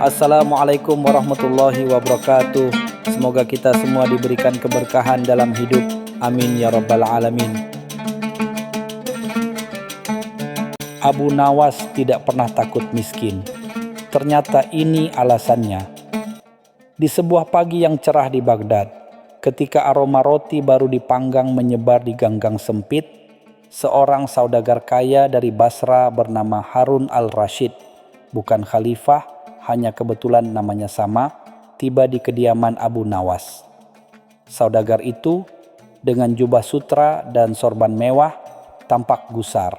Assalamualaikum warahmatullahi wabarakatuh. Semoga kita semua diberikan keberkahan dalam hidup. Amin ya rabbal alamin. Abu Nawas tidak pernah takut miskin. Ternyata ini alasannya. Di sebuah pagi yang cerah di Baghdad, ketika aroma roti baru dipanggang menyebar di ganggang sempit, seorang saudagar kaya dari Basra bernama Harun al-Rashid, bukan khalifah, hanya kebetulan namanya sama, tiba di kediaman Abu Nawas. Saudagar itu dengan jubah sutra dan sorban mewah tampak gusar.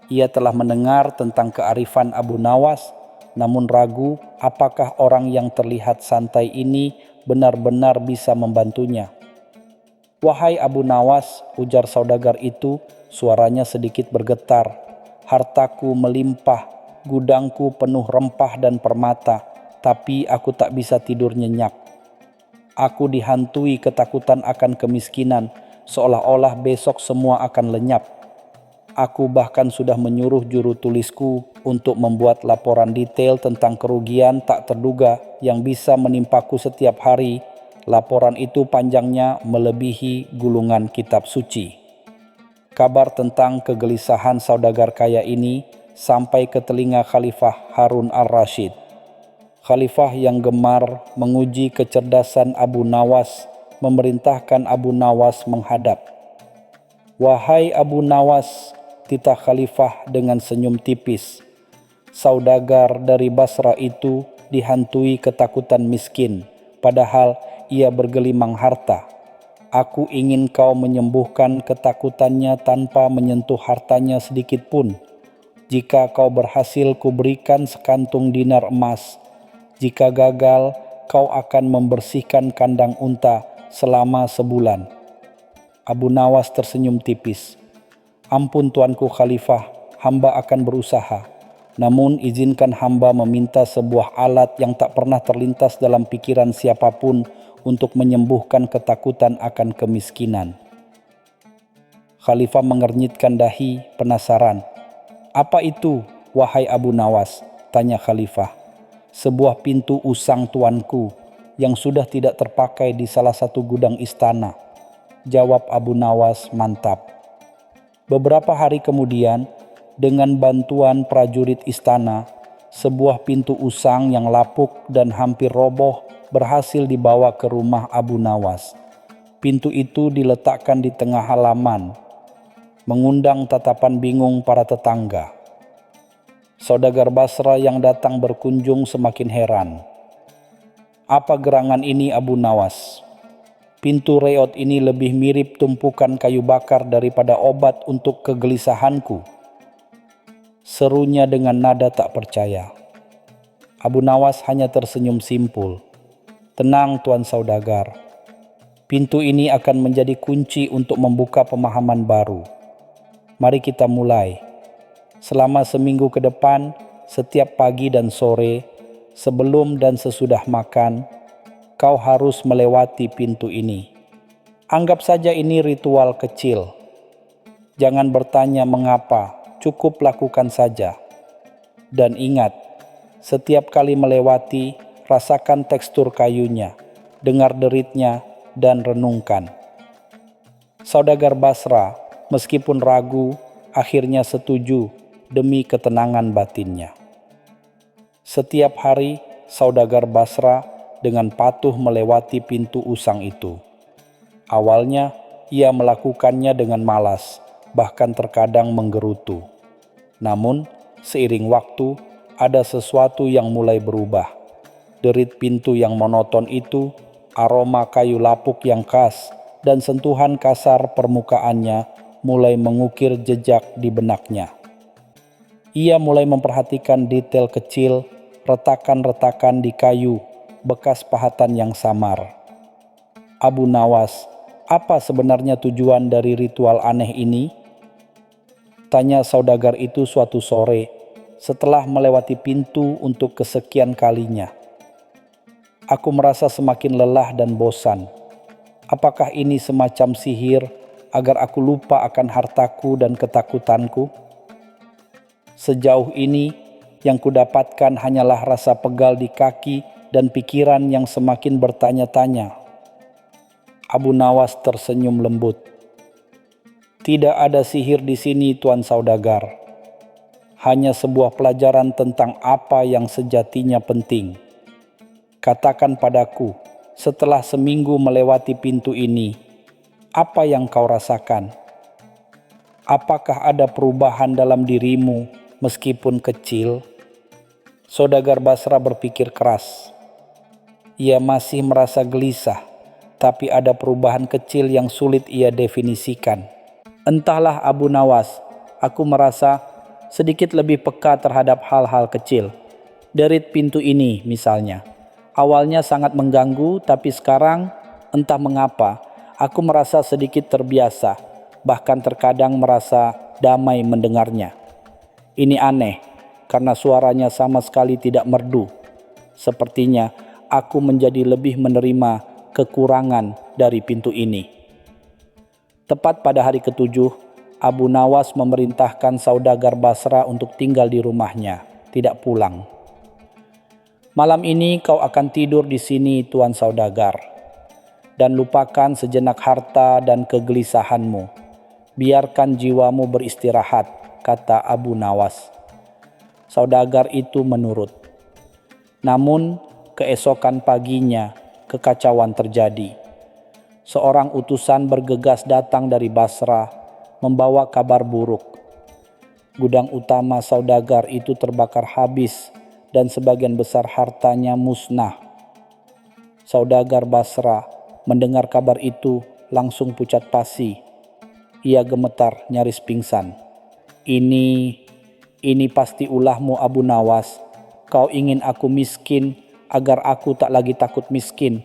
Ia telah mendengar tentang kearifan Abu Nawas, namun ragu apakah orang yang terlihat santai ini benar-benar bisa membantunya. "Wahai Abu Nawas," ujar saudagar itu, suaranya sedikit bergetar, "hartaku melimpah, gudangku penuh rempah dan permata, tapi aku tak bisa tidur nyenyak. Aku dihantui ketakutan akan kemiskinan, seolah-olah besok semua akan lenyap. Aku bahkan sudah menyuruh juru tulisku untuk membuat laporan detail tentang kerugian tak terduga yang bisa menimpaku setiap hari. Laporan itu panjangnya melebihi gulungan kitab suci." Kabar tentang kegelisahan saudagar kaya ini sampai ke telinga Khalifah Harun al-Rashid. Khalifah yang gemar menguji kecerdasan Abu Nawas memerintahkan Abu Nawas menghadap. "Wahai Abu Nawas," titah Khalifah dengan senyum tipis, "saudagar dari Basra itu dihantui ketakutan miskin, padahal ia bergelimang harta. Aku ingin kau menyembuhkan ketakutannya tanpa menyentuh hartanya sedikit pun. Jika kau berhasil, kuberikan sekantung dinar emas. Jika gagal, kau akan membersihkan kandang unta selama sebulan." Abu Nawas tersenyum tipis. "Ampun Tuanku Khalifah, hamba akan berusaha. Namun izinkan hamba meminta sebuah alat yang tak pernah terlintas dalam pikiran siapapun untuk menyembuhkan ketakutan akan kemiskinan." Khalifah mengernyitkan dahi, penasaran. "Apa itu, wahai Abu Nawas?" tanya Khalifah. "Sebuah pintu usang tuanku yang sudah tidak terpakai di salah satu gudang istana," jawab Abu Nawas mantap. Beberapa hari kemudian, dengan bantuan prajurit istana, sebuah pintu usang yang lapuk dan hampir roboh berhasil dibawa ke rumah Abu Nawas. Pintu itu diletakkan di tengah halaman, mengundang tatapan bingung para tetangga. Saudagar Basra yang datang berkunjung semakin heran. "Apa gerangan ini Abu Nawas? Pintu reot ini lebih mirip tumpukan kayu bakar daripada obat untuk kegelisahanku," serunya dengan nada tak percaya. Abu Nawas hanya tersenyum simpul. "Tenang Tuan Saudagar, pintu ini akan menjadi kunci untuk membuka pemahaman baru. Mari kita mulai. Selama seminggu ke depan, setiap pagi dan sore, sebelum dan sesudah makan, kau harus melewati pintu ini. Anggap saja ini ritual kecil. Jangan bertanya mengapa, cukup lakukan saja. Dan ingat, setiap kali melewati, rasakan tekstur kayunya, dengar deritnya, dan renungkan." Saudagar Basra, meskipun ragu, akhirnya setuju demi ketenangan batinnya. Setiap hari, saudagar Basra dengan patuh melewati pintu usang itu. Awalnya, ia melakukannya dengan malas, bahkan terkadang menggerutu. Namun, seiring waktu, ada sesuatu yang mulai berubah. Derit pintu yang monoton itu, aroma kayu lapuk yang khas, dan sentuhan kasar permukaannya mulai mengukir jejak di benaknya. Ia mulai memperhatikan detail kecil, retakan-retakan di kayu, bekas pahatan yang samar. "Abu Nawas, apa sebenarnya tujuan dari ritual aneh ini?" tanya saudagar itu suatu sore setelah melewati pintu untuk kesekian kalinya. "Aku merasa semakin lelah dan bosan. Apakah ini semacam sihir agar aku lupa akan hartaku dan ketakutanku? Sejauh ini, yang kudapatkan hanyalah rasa pegal di kaki dan pikiran yang semakin bertanya-tanya. Abu Nawas tersenyum lembut. Tidak ada sihir di sini, Tuan Saudagar. Hanya sebuah pelajaran tentang apa yang sejatinya penting. Katakan padaku, setelah seminggu melewati pintu ini, apa yang kau rasakan? Apakah ada perubahan dalam dirimu meskipun kecil? Saudagar Basra berpikir keras. Ia masih merasa gelisah, tapi ada perubahan kecil yang sulit ia definisikan. Entahlah Abu Nawas, aku merasa sedikit lebih peka terhadap hal-hal kecil. Derit pintu ini misalnya. Awalnya sangat mengganggu, tapi sekarang entah mengapa aku merasa sedikit terbiasa, bahkan terkadang merasa damai mendengarnya. Ini aneh, karena suaranya sama sekali tidak merdu. Sepertinya aku menjadi lebih menerima kekurangan dari pintu ini. Tepat pada hari ketujuh, Abu Nawas memerintahkan Saudagar Basra untuk tinggal di rumahnya, tidak pulang. Malam ini kau akan tidur di sini, Tuan Saudagar, dan lupakan sejenak harta dan kegelisahanmu. Biarkan jiwamu beristirahat, kata Abu Nawas. Saudagar itu menurut. Namun, keesokan paginya, kekacauan terjadi. Seorang utusan bergegas datang dari Basra, membawa kabar buruk. Gudang utama Saudagar itu terbakar habis, dan sebagian besar hartanya musnah. Saudagar Basra mendengar kabar itu langsung pucat pasi. Ia gemetar nyaris pingsan. Ini pasti ulahmu Abu Nawas. Kau ingin aku miskin agar aku tak lagi takut miskin.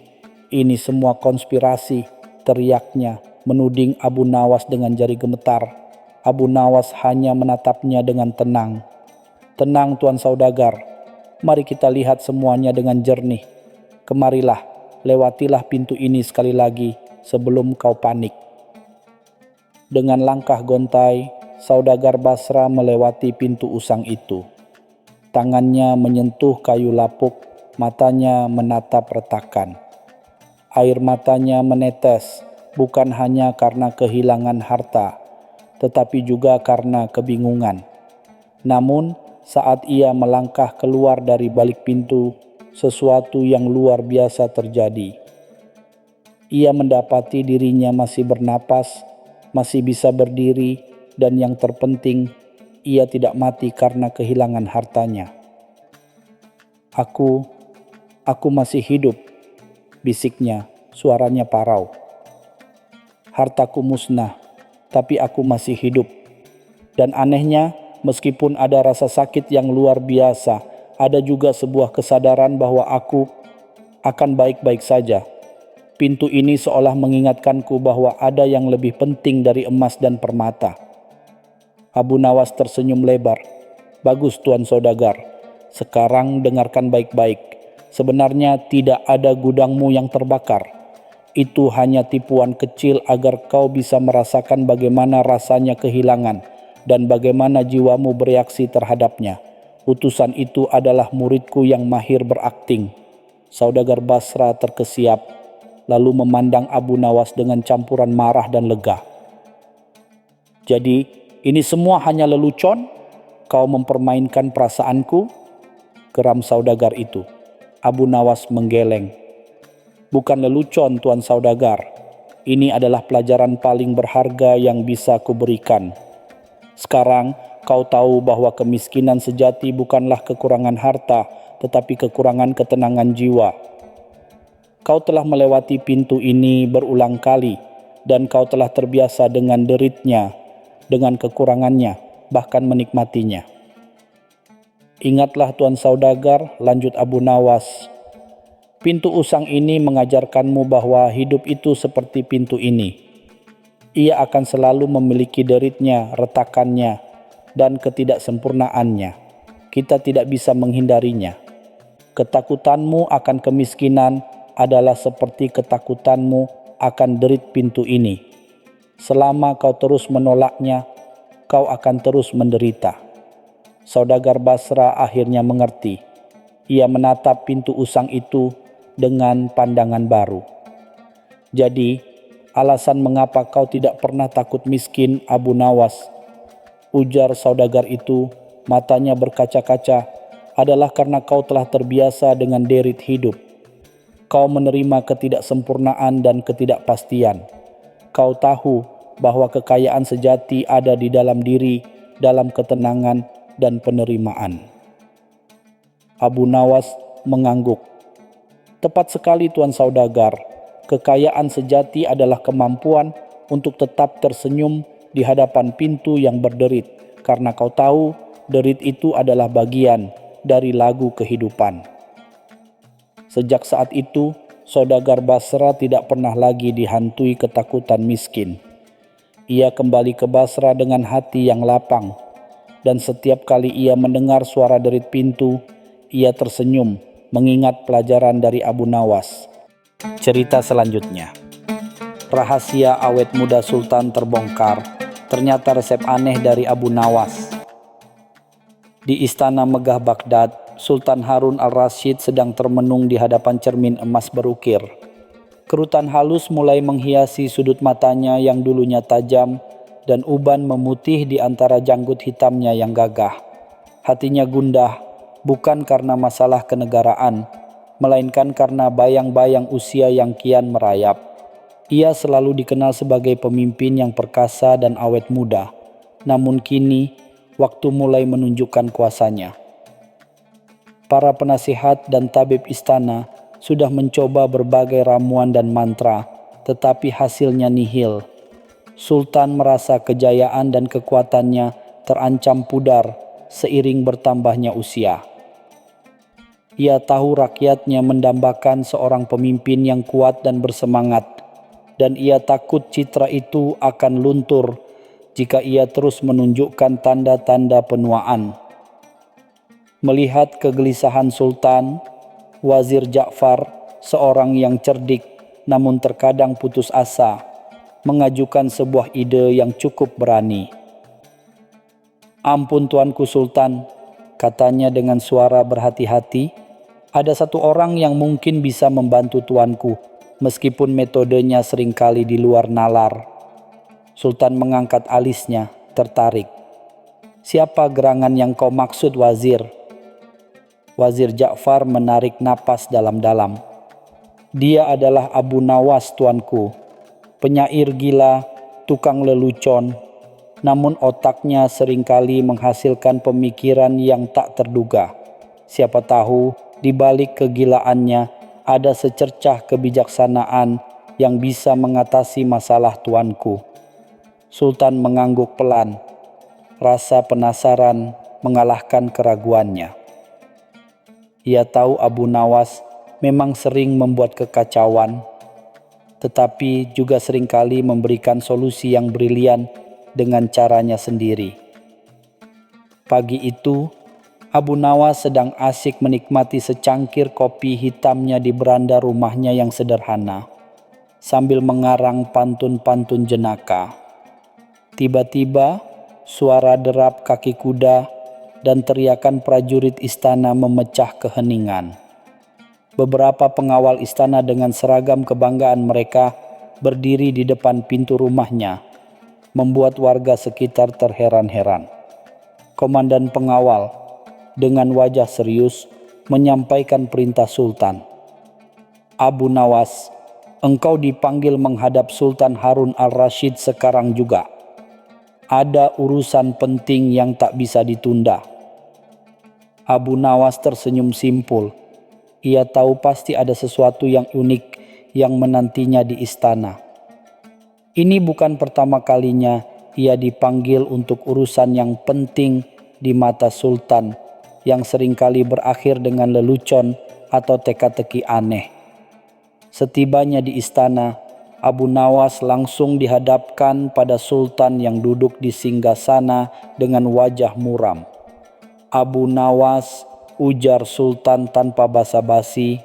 Ini semua konspirasi, teriaknya menuding Abu Nawas dengan jari gemetar. Abu Nawas hanya menatapnya dengan tenang. Tenang Tuan Saudagar. Mari kita lihat semuanya dengan jernih. Kemarilah, lewatilah pintu ini sekali lagi sebelum kau panik. Dengan langkah gontai, Saudagar Basra melewati pintu usang itu. Tangannya menyentuh kayu lapuk, matanya menatap retakan. Air matanya menetes, bukan hanya karena kehilangan harta, tetapi juga karena kebingungan. Namun, saat ia melangkah keluar dari balik pintu, sesuatu yang luar biasa terjadi. Ia mendapati dirinya masih bernapas, masih bisa berdiri, dan yang terpenting, ia tidak mati karena kehilangan hartanya. Aku masih hidup, bisiknya, suaranya parau. Hartaku musnah, tapi aku masih hidup. Dan anehnya, meskipun ada rasa sakit yang luar biasa, ada juga sebuah kesadaran bahwa aku akan baik-baik saja. Pintu ini seolah mengingatkanku bahwa ada yang lebih penting dari emas dan permata. Abu Nawas tersenyum lebar. Bagus Tuan Saudagar. Sekarang dengarkan baik-baik. Sebenarnya tidak ada gudangmu yang terbakar. Itu hanya tipuan kecil agar kau bisa merasakan bagaimana rasanya kehilangan dan bagaimana jiwamu bereaksi terhadapnya. Utusan itu adalah muridku yang mahir berakting. Saudagar Basra terkesiap, lalu memandang Abu Nawas dengan campuran marah dan lega. Jadi, ini semua hanya lelucon? Kau mempermainkan perasaanku? Geram Saudagar itu. Abu Nawas menggeleng. Bukan lelucon, Tuan Saudagar. Ini adalah pelajaran paling berharga yang bisa kuberikan. Sekarang kau tahu bahwa kemiskinan sejati bukanlah kekurangan harta, tetapi kekurangan ketenangan jiwa. Kau telah melewati pintu ini berulang kali, dan kau telah terbiasa dengan deritnya, dengan kekurangannya, bahkan menikmatinya. Ingatlah Tuan Saudagar, lanjut Abu Nawas. Pintu usang ini mengajarkanmu bahwa hidup itu seperti pintu ini. Ia akan selalu memiliki deritnya, retakannya, dan ketidaksempurnaannya. Kita tidak bisa menghindarinya. Ketakutanmu akan kemiskinan adalah seperti ketakutanmu akan derit pintu ini. Selama kau terus menolaknya, kau akan terus menderita. Saudagar Basra akhirnya mengerti. Ia menatap pintu usang itu dengan pandangan baru. "Jadi, alasan mengapa kau tidak pernah takut miskin, Abu Nawas," ujar saudagar itu, matanya berkaca-kaca, "adalah karena kau telah terbiasa dengan derit hidup. Kau menerima ketidaksempurnaan dan ketidakpastian. Kau tahu bahwa kekayaan sejati ada di dalam diri, dalam ketenangan dan penerimaan." Abu Nawas mengangguk. "Tepat sekali Tuan Saudagar, kekayaan sejati adalah kemampuan untuk tetap tersenyum di hadapan pintu yang berderit, karena kau tahu derit itu adalah bagian dari lagu kehidupan." Sejak saat itu, saudagar Basra tidak pernah lagi dihantui ketakutan miskin. Ia kembali ke Basra dengan hati yang lapang, dan setiap kali ia mendengar suara derit pintu, ia tersenyum mengingat pelajaran dari Abu Nawas. Cerita selanjutnya. Rahasia awet muda Sultan terbongkar. Ternyata resep aneh dari Abu Nawas. Di istana megah Baghdad, Sultan Harun al-Rasyid sedang termenung di hadapan cermin emas berukir. Kerutan halus mulai menghiasi sudut matanya yang dulunya tajam, dan uban memutih di antara janggut hitamnya yang gagah. Hatinya gundah, bukan karena masalah kenegaraan, melainkan karena bayang-bayang usia yang kian merayap. Ia selalu dikenal sebagai pemimpin yang perkasa dan awet muda, namun kini waktu mulai menunjukkan kuasanya. Para penasihat dan tabib istana sudah mencoba berbagai ramuan dan mantra, tetapi hasilnya nihil. Sultan merasa kejayaan dan kekuatannya terancam pudar seiring bertambahnya usia. Ia tahu rakyatnya mendambakan seorang pemimpin yang kuat dan bersemangat, dan ia takut citra itu akan luntur jika ia terus menunjukkan tanda-tanda penuaan. Melihat kegelisahan Sultan, Wazir Ja'far, seorang yang cerdik namun terkadang putus asa, mengajukan sebuah ide yang cukup berani. "Ampun Tuanku Sultan," katanya dengan suara berhati-hati, "ada satu orang yang mungkin bisa membantu Tuanku, meskipun metodenya seringkali di luar nalar." Sultan mengangkat alisnya, tertarik. "Siapa gerangan yang kau maksud, Wazir?" Wazir Ja'far menarik napas dalam-dalam. "Dia adalah Abu Nawas, Tuanku. Penyair gila, tukang lelucon, namun otaknya seringkali menghasilkan pemikiran yang tak terduga. Siapa tahu di balik kegilaannya ada secercah kebijaksanaan yang bisa mengatasi masalah Tuanku." Sultan mengangguk pelan. Rasa penasaran mengalahkan keraguannya. Ia tahu Abu Nawas memang sering membuat kekacauan, tetapi juga seringkali memberikan solusi yang brilian dengan caranya sendiri. Pagi itu, Abu Nawas sedang asik menikmati secangkir kopi hitamnya di beranda rumahnya yang sederhana, sambil mengarang pantun-pantun jenaka. Tiba-tiba, suara derap kaki kuda dan teriakan prajurit istana memecah keheningan. Beberapa pengawal istana dengan seragam kebanggaan mereka berdiri di depan pintu rumahnya, membuat warga sekitar terheran-heran. Komandan pengawal dengan wajah serius menyampaikan perintah Sultan. "Abu Nawas, engkau dipanggil menghadap Sultan Harun al-Rasyid sekarang juga. Ada urusan penting yang tak bisa ditunda." Abu Nawas tersenyum simpul. Ia tahu pasti ada sesuatu yang unik yang menantinya di istana. Ini bukan pertama kalinya ia dipanggil untuk urusan yang penting di mata Sultan, yang seringkali berakhir dengan lelucon atau teka-teki aneh. Setibanya di istana, Abu Nawas langsung dihadapkan pada Sultan yang duduk di singgasana dengan wajah muram. "Abu Nawas," ujar Sultan tanpa basa-basi,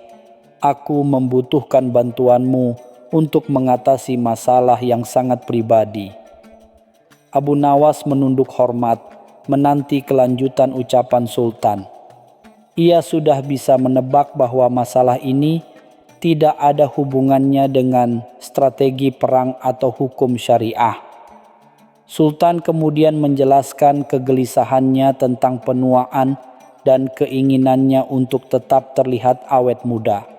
"aku membutuhkan bantuanmu untuk mengatasi masalah yang sangat pribadi." Abu Nawas menunduk hormat menanti kelanjutan ucapan Sultan. Ia sudah bisa menebak bahwa masalah ini tidak ada hubungannya dengan strategi perang atau hukum syariah. Sultan kemudian menjelaskan kegelisahannya tentang penuaan dan keinginannya untuk tetap terlihat awet muda.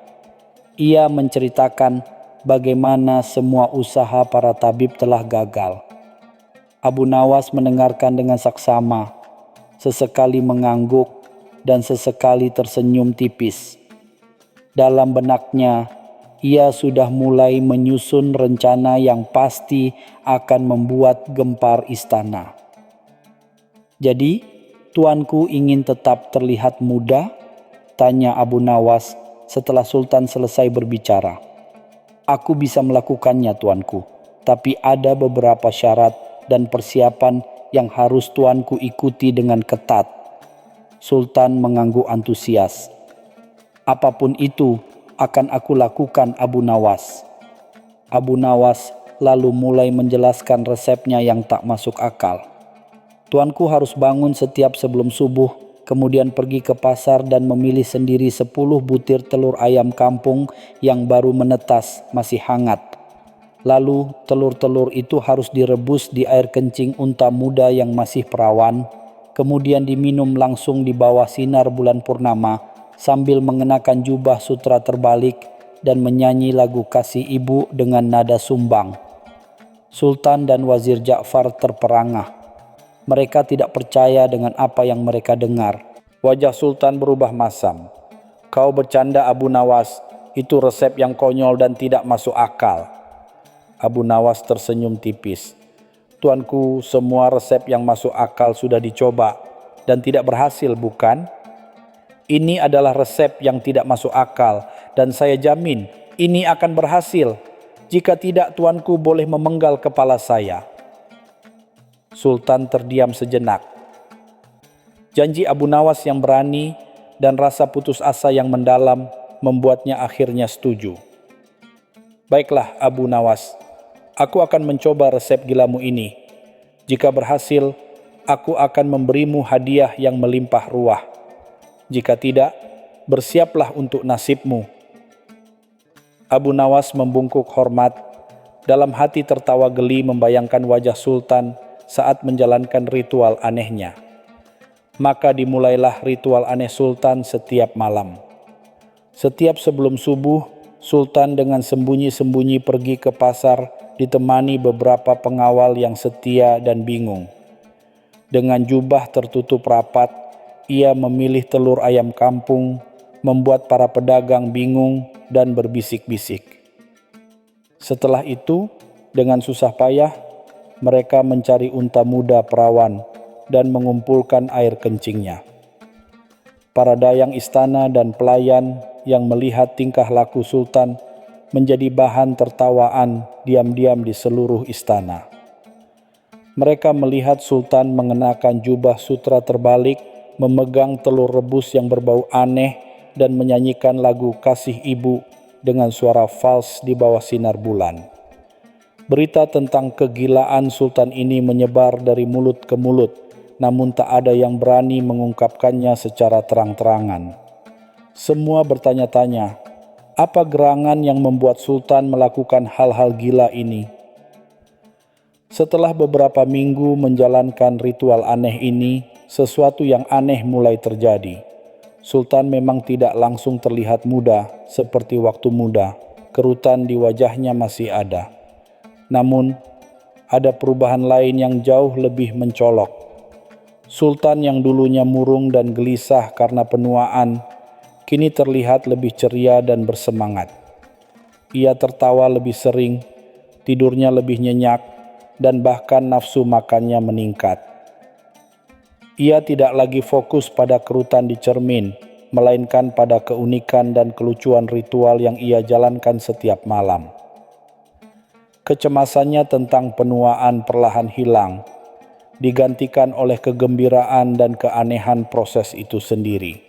Ia menceritakan bagaimana semua usaha para tabib telah gagal. Abu Nawas mendengarkan dengan saksama, sesekali mengangguk dan sesekali tersenyum tipis. Dalam benaknya, ia sudah mulai menyusun rencana yang pasti akan membuat gempar istana. "Jadi, tuanku ingin tetap terlihat muda?" tanya Abu Nawas setelah Sultan selesai berbicara. "Aku bisa melakukannya, tuanku, tapi ada beberapa syarat dan persiapan yang harus tuanku ikuti dengan ketat." Sultan mengangguk antusias. "Apapun itu akan aku lakukan, Abu Nawas." Abu Nawas lalu mulai menjelaskan resepnya yang tak masuk akal. "Tuanku harus bangun setiap sebelum subuh, kemudian pergi ke pasar dan memilih sendiri 10 butir telur ayam kampung yang baru menetas, masih hangat. Lalu telur-telur itu harus direbus di air kencing unta muda yang masih perawan, kemudian diminum langsung di bawah sinar bulan purnama sambil mengenakan jubah sutra terbalik dan menyanyi lagu Kasih Ibu dengan nada sumbang." Sultan dan Wazir Ja'far terperangah. Mereka tidak percaya dengan apa yang mereka dengar. Wajah Sultan berubah masam. "Kau bercanda, Abu Nawas. Itu resep yang konyol dan tidak masuk akal." Abu Nawas tersenyum tipis. "Tuanku, semua resep yang masuk akal sudah dicoba dan tidak berhasil, bukan? Ini adalah resep yang tidak masuk akal dan saya jamin ini akan berhasil. Jika tidak, tuanku boleh memenggal kepala saya." Sultan terdiam sejenak. Janji Abu Nawas yang berani dan rasa putus asa yang mendalam membuatnya akhirnya setuju. "Baiklah, Abu Nawas, aku akan mencoba resep gilamu ini. Jika berhasil, aku akan memberimu hadiah yang melimpah ruah. Jika tidak, bersiaplah untuk nasibmu." Abu Nawas membungkuk hormat, dalam hati tertawa geli membayangkan wajah Sultan saat menjalankan ritual anehnya. Maka dimulailah ritual aneh Sultan setiap malam. Setiap sebelum subuh, Sultan dengan sembunyi-sembunyi pergi ke pasar ditemani beberapa pengawal yang setia dan bingung. Dengan jubah tertutup rapat, ia memilih telur ayam kampung, membuat para pedagang bingung dan berbisik-bisik. Setelah itu, dengan susah payah, mereka mencari unta muda perawan dan mengumpulkan air kencingnya. Para dayang istana dan pelayan yang melihat tingkah laku Sultan menjadi bahan tertawaan diam-diam di seluruh istana. Mereka melihat Sultan mengenakan jubah sutra terbalik, memegang telur rebus yang berbau aneh, dan menyanyikan lagu Kasih Ibu dengan suara fals di bawah sinar bulan. Berita tentang kegilaan Sultan ini menyebar dari mulut ke mulut, namun tak ada yang berani mengungkapkannya secara terang-terangan. Semua bertanya-tanya, apa gerangan yang membuat Sultan melakukan hal-hal gila ini? Setelah beberapa minggu menjalankan ritual aneh ini, sesuatu yang aneh mulai terjadi. Sultan memang tidak langsung terlihat muda seperti waktu muda, kerutan di wajahnya masih ada. Namun, ada perubahan lain yang jauh lebih mencolok. Sultan yang dulunya murung dan gelisah karena penuaan, kini terlihat lebih ceria dan bersemangat. Ia tertawa lebih sering, tidurnya lebih nyenyak, dan bahkan nafsu makannya meningkat. Ia tidak lagi fokus pada kerutan di cermin, melainkan pada keunikan dan kelucuan ritual yang ia jalankan setiap malam. Kecemasannya tentang penuaan perlahan hilang, digantikan oleh kegembiraan dan keanehan proses itu sendiri.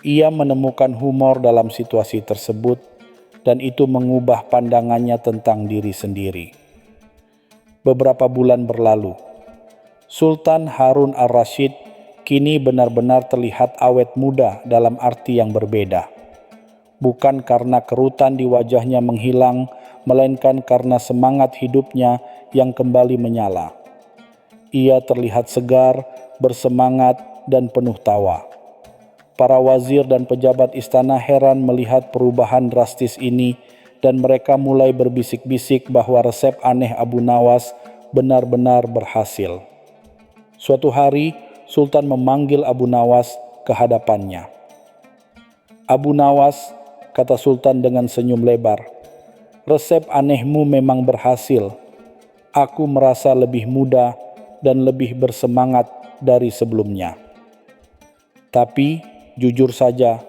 Ia menemukan humor dalam situasi tersebut, dan itu mengubah pandangannya tentang diri sendiri. Beberapa bulan berlalu. Sultan Harun al-Rashid kini benar-benar terlihat awet muda dalam arti yang berbeda. Bukan karena kerutan di wajahnya menghilang, melainkan karena semangat hidupnya yang kembali menyala. Ia terlihat segar, bersemangat, dan penuh tawa. Para wazir dan pejabat istana heran melihat perubahan drastis ini, dan mereka mulai berbisik-bisik bahwa resep aneh Abu Nawas benar-benar berhasil. Suatu hari, Sultan memanggil Abu Nawas ke hadapannya. "Abu Nawas," kata Sultan dengan senyum lebar, "resep anehmu memang berhasil. Aku merasa lebih muda dan lebih bersemangat dari sebelumnya. Tapi, jujur saja,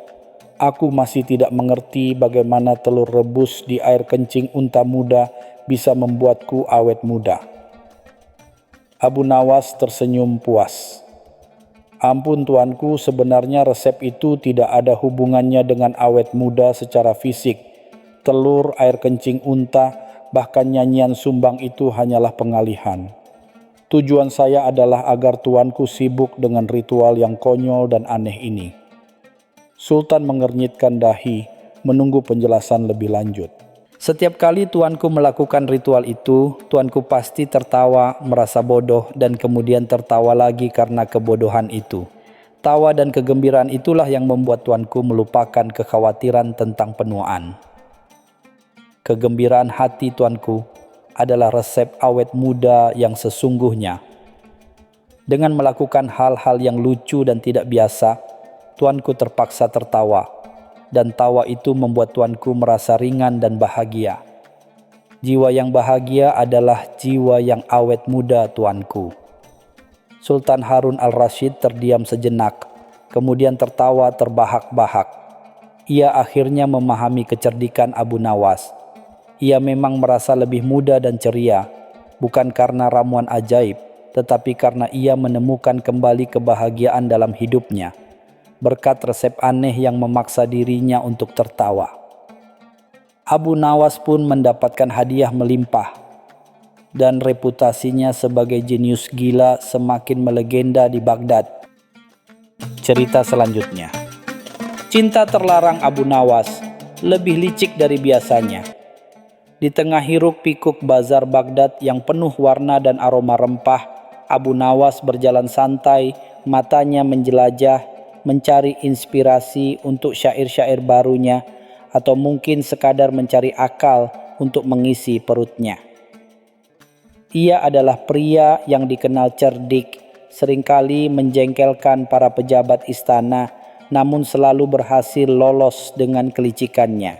aku masih tidak mengerti bagaimana telur rebus di air kencing unta muda bisa membuatku awet muda." Abu Nawas tersenyum puas. "Ampun tuanku, sebenarnya resep itu tidak ada hubungannya dengan awet muda secara fisik. Telur, air kencing unta, bahkan nyanyian sumbang itu hanyalah pengalihan. Tujuan saya adalah agar tuanku sibuk dengan ritual yang konyol dan aneh ini." Sultan mengernyitkan dahi, menunggu penjelasan lebih lanjut. "Setiap kali tuanku melakukan ritual itu, tuanku pasti tertawa, merasa bodoh, dan kemudian tertawa lagi karena kebodohan itu. Tawa dan kegembiraan itulah yang membuat tuanku melupakan kekhawatiran tentang penuaan. Kegembiraan hati tuanku adalah resep awet muda yang sesungguhnya. Dengan melakukan hal-hal yang lucu dan tidak biasa, tuanku terpaksa tertawa, dan tawa itu membuat tuanku merasa ringan dan bahagia. Jiwa yang bahagia adalah jiwa yang awet muda, tuanku." Sultan Harun al-Rashid terdiam sejenak, kemudian tertawa terbahak-bahak. Ia akhirnya memahami kecerdikan Abu Nawas. Ia memang merasa lebih muda dan ceria, bukan karena ramuan ajaib, tetapi karena ia menemukan kembali kebahagiaan dalam hidupnya, berkat resep aneh yang memaksa dirinya untuk tertawa. Abu Nawas pun mendapatkan hadiah melimpah, dan reputasinya sebagai jenius gila semakin melegenda di Baghdad. Cerita selanjutnya. Cinta terlarang Abu Nawas lebih licik dari biasanya. Di tengah hiruk-pikuk bazar Baghdad yang penuh warna dan aroma rempah, Abu Nawas berjalan santai, matanya menjelajah, mencari inspirasi untuk syair-syair barunya, atau mungkin sekadar mencari akal untuk mengisi perutnya. Ia adalah pria yang dikenal cerdik, seringkali menjengkelkan para pejabat istana, namun selalu berhasil lolos dengan kelicikannya.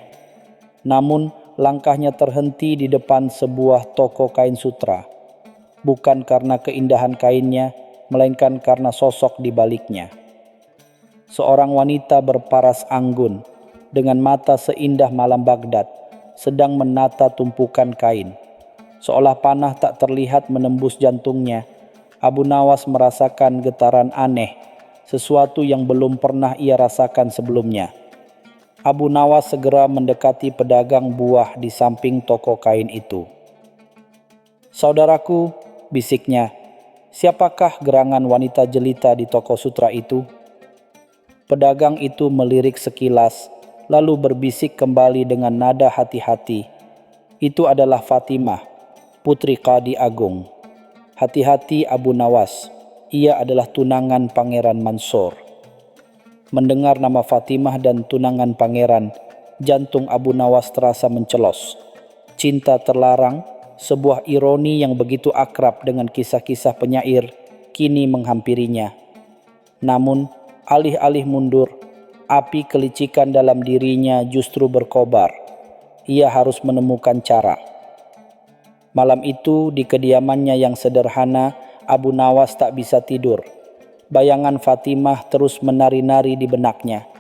Namun, langkahnya terhenti di depan sebuah toko kain sutra, bukan karena keindahan kainnya, melainkan karena sosok di baliknya. Seorang wanita berparas anggun, dengan mata seindah malam Baghdad, sedang menata tumpukan kain. Seolah panah tak terlihat menembus jantungnya, Abu Nawas merasakan getaran aneh, sesuatu yang belum pernah ia rasakan sebelumnya. Abu Nawas segera mendekati pedagang buah di samping toko kain itu. "Saudaraku," bisiknya, "siapakah gerangan wanita jelita di toko sutra itu?" Pedagang itu melirik sekilas, lalu berbisik kembali dengan nada hati-hati, "Itu adalah Fatimah, putri Qadi Agung. Hati-hati Abu Nawas, ia adalah tunangan Pangeran Mansur." Mendengar nama Fatimah dan tunangan pangeran, jantung Abu Nawas terasa mencelos. Cinta terlarang, sebuah ironi yang begitu akrab dengan kisah-kisah penyair, kini menghampirinya. Namun, alih-alih mundur, api kelicikan dalam dirinya justru berkobar. Ia harus menemukan cara. Malam itu di kediamannya yang sederhana, Abu Nawas tak bisa tidur. Bayangan Fatimah terus menari-nari di benaknya.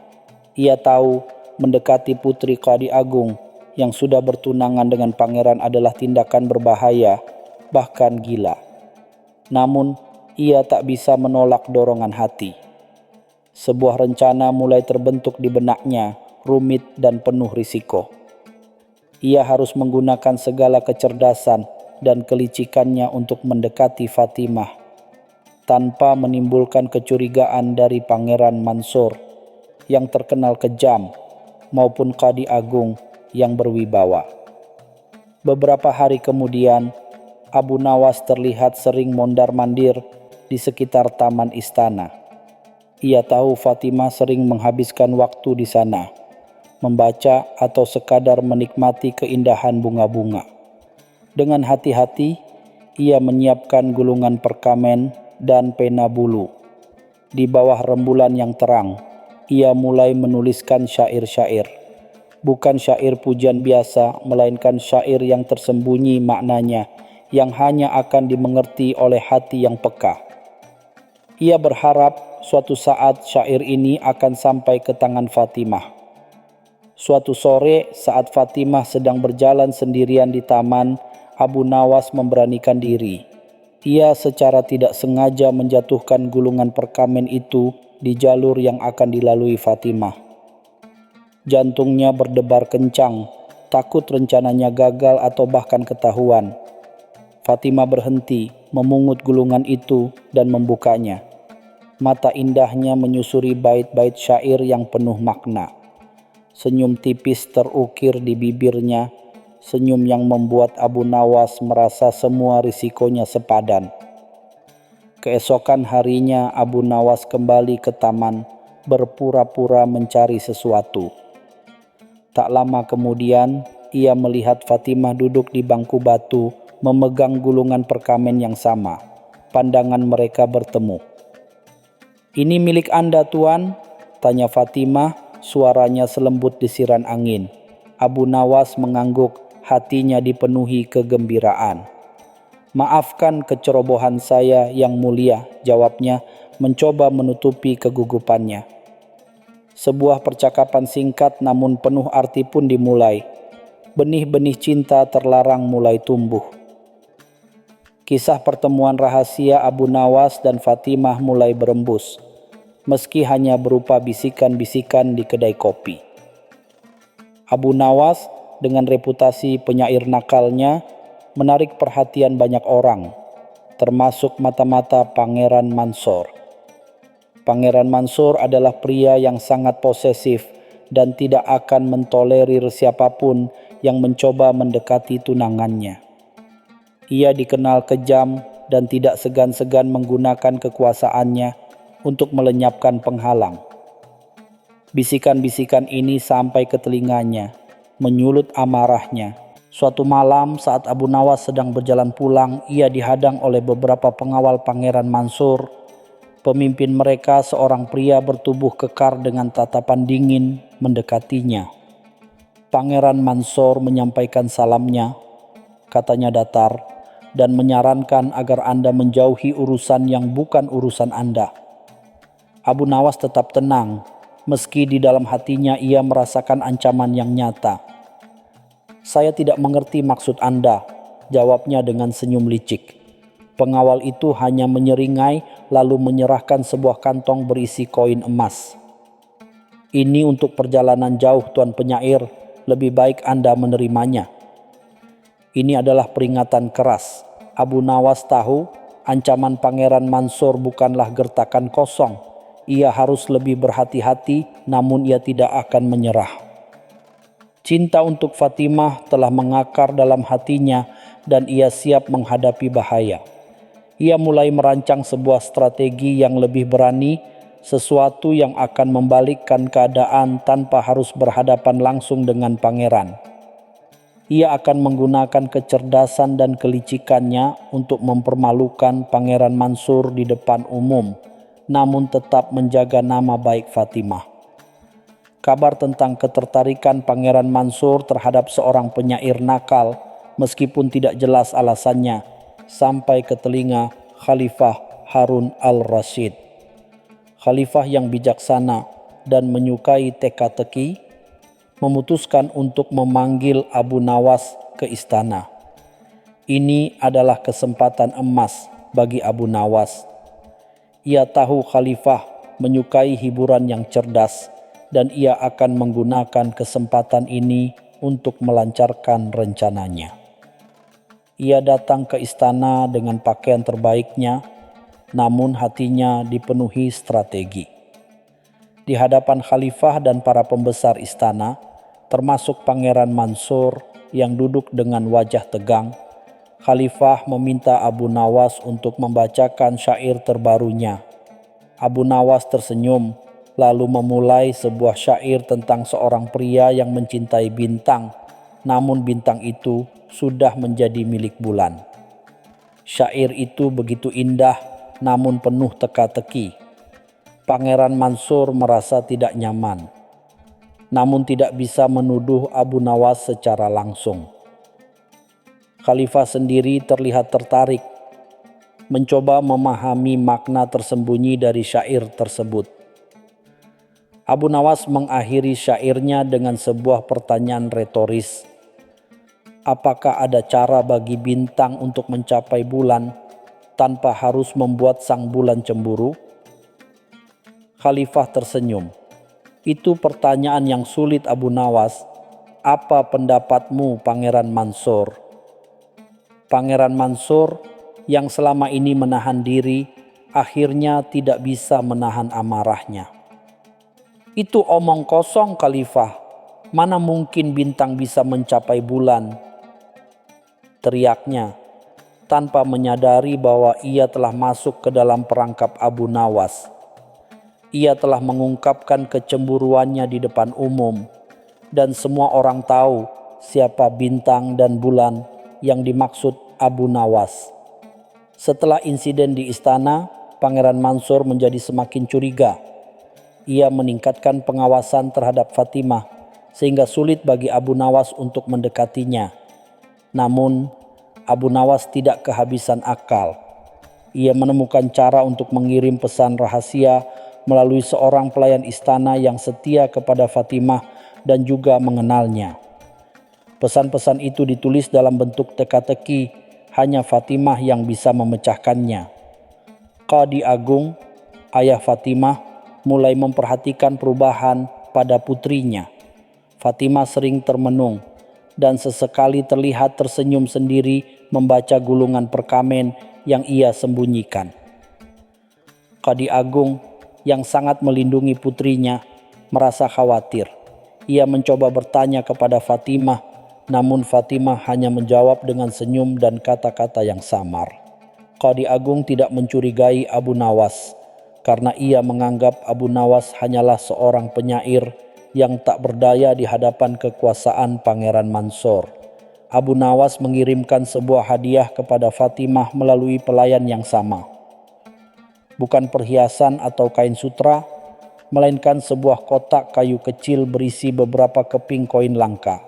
Ia tahu mendekati putri Qadi Agung yang sudah bertunangan dengan pangeran adalah tindakan berbahaya, bahkan gila. Namun, ia tak bisa menolak dorongan hati. Sebuah rencana mulai terbentuk di benaknya, rumit dan penuh risiko. Ia harus menggunakan segala kecerdasan dan kelicikannya untuk mendekati Fatimah. tanpa menimbulkan kecurigaan dari Pangeran Mansur yang terkenal kejam maupun Qadi Agung yang berwibawa. Beberapa hari kemudian, Abu Nawas terlihat sering mondar-mandir di sekitar taman istana. Ia tahu Fatimah sering menghabiskan waktu di sana, membaca atau sekadar menikmati keindahan bunga-bunga. Dengan hati-hati, ia menyiapkan gulungan perkamen dan pena bulu. Di bawah rembulan yang terang, ia mulai menuliskan syair-syair. Bukan syair pujian biasa, melainkan syair yang tersembunyi maknanya, yang hanya akan dimengerti oleh hati yang peka. Ia berharap suatu saat syair ini akan sampai ke tangan Fatimah. Suatu sore saat Fatimah sedang berjalan sendirian di taman, Abu Nawas memberanikan diri. Ia secara tidak sengaja menjatuhkan gulungan perkamen itu di jalur yang akan dilalui Fatimah. Jantungnya berdebar kencang, takut rencananya gagal atau bahkan ketahuan. Fatimah berhenti, memungut gulungan itu dan membukanya. Mata indahnya menyusuri bait-bait syair yang penuh makna. Senyum tipis terukir di bibirnya, senyum yang membuat Abu Nawas merasa semua risikonya sepadan. Keesokan harinya Abu Nawas kembali ke taman, berpura-pura mencari sesuatu. Tak lama kemudian, ia melihat Fatimah duduk di bangku batu, memegang gulungan perkamen yang sama. Pandangan mereka bertemu. "Ini milik Anda, Tuan?" tanya Fatimah, suaranya selembut desiran angin. Abu Nawas mengangguk, hatinya dipenuhi kegembiraan. "Maafkan kecerobohan saya yang mulia," jawabnya, mencoba menutupi kegugupannya. Sebuah percakapan singkat namun penuh arti pun dimulai. Benih-benih cinta terlarang mulai tumbuh. Kisah pertemuan rahasia Abu Nawas dan Fatimah mulai berembus, meski hanya berupa bisikan-bisikan di kedai kopi. Abu Nawas dengan reputasi penyair nakalnya menarik perhatian banyak orang, termasuk mata-mata Pangeran Mansur. Pangeran Mansur adalah pria yang sangat posesif dan tidak akan mentolerir siapapun yang mencoba mendekati tunangannya. Ia dikenal kejam dan tidak segan-segan menggunakan kekuasaannya untuk melenyapkan penghalang. Bisikan-bisikan ini sampai ke telinganya, menyulut amarahnya. Suatu malam saat Abu Nawas sedang berjalan pulang, ia dihadang oleh beberapa pengawal Pangeran Mansur. Pemimpin mereka, seorang pria bertubuh kekar dengan tatapan dingin, mendekatinya. Pangeran Mansur menyampaikan salamnya, katanya datar, dan menyarankan agar Anda menjauhi urusan yang bukan urusan Anda. Abu Nawas tetap tenang, meski di dalam hatinya ia merasakan ancaman yang nyata. "Saya tidak mengerti maksud Anda," jawabnya dengan senyum licik. Pengawal itu hanya menyeringai lalu menyerahkan sebuah kantong berisi koin emas. "Ini untuk perjalanan jauh, Tuan Penyair, lebih baik Anda menerimanya." Ini adalah peringatan keras. Abu Nawas tahu ancaman Pangeran Mansur bukanlah gertakan kosong. Ia harus lebih berhati-hati, namun ia tidak akan menyerah. Cinta untuk Fatimah telah mengakar dalam hatinya dan ia siap menghadapi bahaya. Ia mulai merancang sebuah strategi yang lebih berani, sesuatu yang akan membalikkan keadaan tanpa harus berhadapan langsung dengan pangeran. Ia akan menggunakan kecerdasan dan kelicikannya untuk mempermalukan Pangeran Mansur di depan umum, namun tetap menjaga nama baik Fatimah. Kabar tentang ketertarikan Pangeran Mansur terhadap seorang penyair nakal, meskipun tidak jelas alasannya, sampai ke telinga Khalifah Harun al-Rasyid. Khalifah yang bijaksana dan menyukai teka-teki memutuskan untuk memanggil Abu Nawas ke istana. Ini adalah kesempatan emas bagi Abu Nawas. Ia tahu Khalifah menyukai hiburan yang cerdas dan ia akan menggunakan kesempatan ini untuk melancarkan rencananya. Ia datang ke istana dengan pakaian terbaiknya, namun hatinya dipenuhi strategi. Di hadapan khalifah dan para pembesar istana, termasuk Pangeran Mansur yang duduk dengan wajah tegang, khalifah meminta Abu Nawas untuk membacakan syair terbarunya. Abu Nawas tersenyum, lalu memulai sebuah syair tentang seorang pria yang mencintai bintang, namun bintang itu sudah menjadi milik bulan. Syair itu begitu indah, namun penuh teka-teki. Pangeran Mansur merasa tidak nyaman, namun tidak bisa menuduh Abu Nawas secara langsung. Khalifah sendiri terlihat tertarik, mencoba memahami makna tersembunyi dari syair tersebut. Abu Nawas mengakhiri syairnya dengan sebuah pertanyaan retoris. Apakah ada cara bagi bintang untuk mencapai bulan tanpa harus membuat sang bulan cemburu? Khalifah tersenyum. Itu pertanyaan yang sulit, Abu Nawas. Apa pendapatmu, Pangeran Mansur? Pangeran Mansur yang selama ini menahan diri, akhirnya tidak bisa menahan amarahnya. Itu omong kosong, Khalifah. Mana mungkin bintang bisa mencapai bulan? Teriaknya, tanpa menyadari bahwa ia telah masuk ke dalam perangkap Abu Nawas. Ia telah mengungkapkan kecemburuannya di depan umum, dan semua orang tahu siapa bintang dan bulan yang dimaksud Abu Nawas. Setelah insiden di istana, Pangeran Mansur menjadi semakin curiga. Ia meningkatkan pengawasan terhadap Fatimah, sehingga sulit bagi Abu Nawas untuk mendekatinya. Namun, Abu Nawas tidak kehabisan akal. Ia menemukan cara untuk mengirim pesan rahasia melalui seorang pelayan istana yang setia kepada Fatimah dan juga mengenalnya. Pesan-pesan itu ditulis dalam bentuk teka-teki, hanya Fatimah yang bisa memecahkannya. Qadi Agung, ayah Fatimah, mulai memperhatikan perubahan pada putrinya. Fatimah sering termenung dan sesekali terlihat tersenyum sendiri membaca gulungan perkamen yang ia sembunyikan. Qadi Agung yang sangat melindungi putrinya merasa khawatir. Ia mencoba bertanya kepada Fatimah, namun Fatimah hanya menjawab dengan senyum dan kata-kata yang samar. Qadi Agung tidak mencurigai Abu Nawas karena ia menganggap Abu Nawas hanyalah seorang penyair yang tak berdaya di hadapan kekuasaan Pangeran Mansur. Abu Nawas mengirimkan sebuah hadiah kepada Fatimah melalui pelayan yang sama. Bukan perhiasan atau kain sutra, melainkan sebuah kotak kayu kecil berisi beberapa keping koin langka.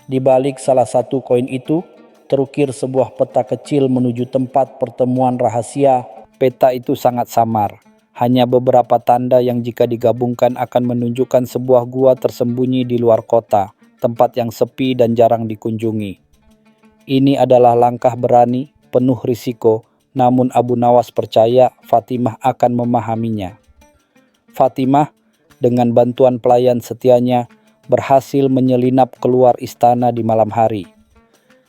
Di balik salah satu koin itu, terukir sebuah peta kecil menuju tempat pertemuan rahasia. Peta itu sangat samar, hanya beberapa tanda yang jika digabungkan akan menunjukkan sebuah gua tersembunyi di luar kota, tempat yang sepi dan jarang dikunjungi. Ini adalah langkah berani, penuh risiko, namun Abu Nawas percaya Fatimah akan memahaminya. Fatimah dengan bantuan pelayan setianya berhasil menyelinap keluar istana di malam hari.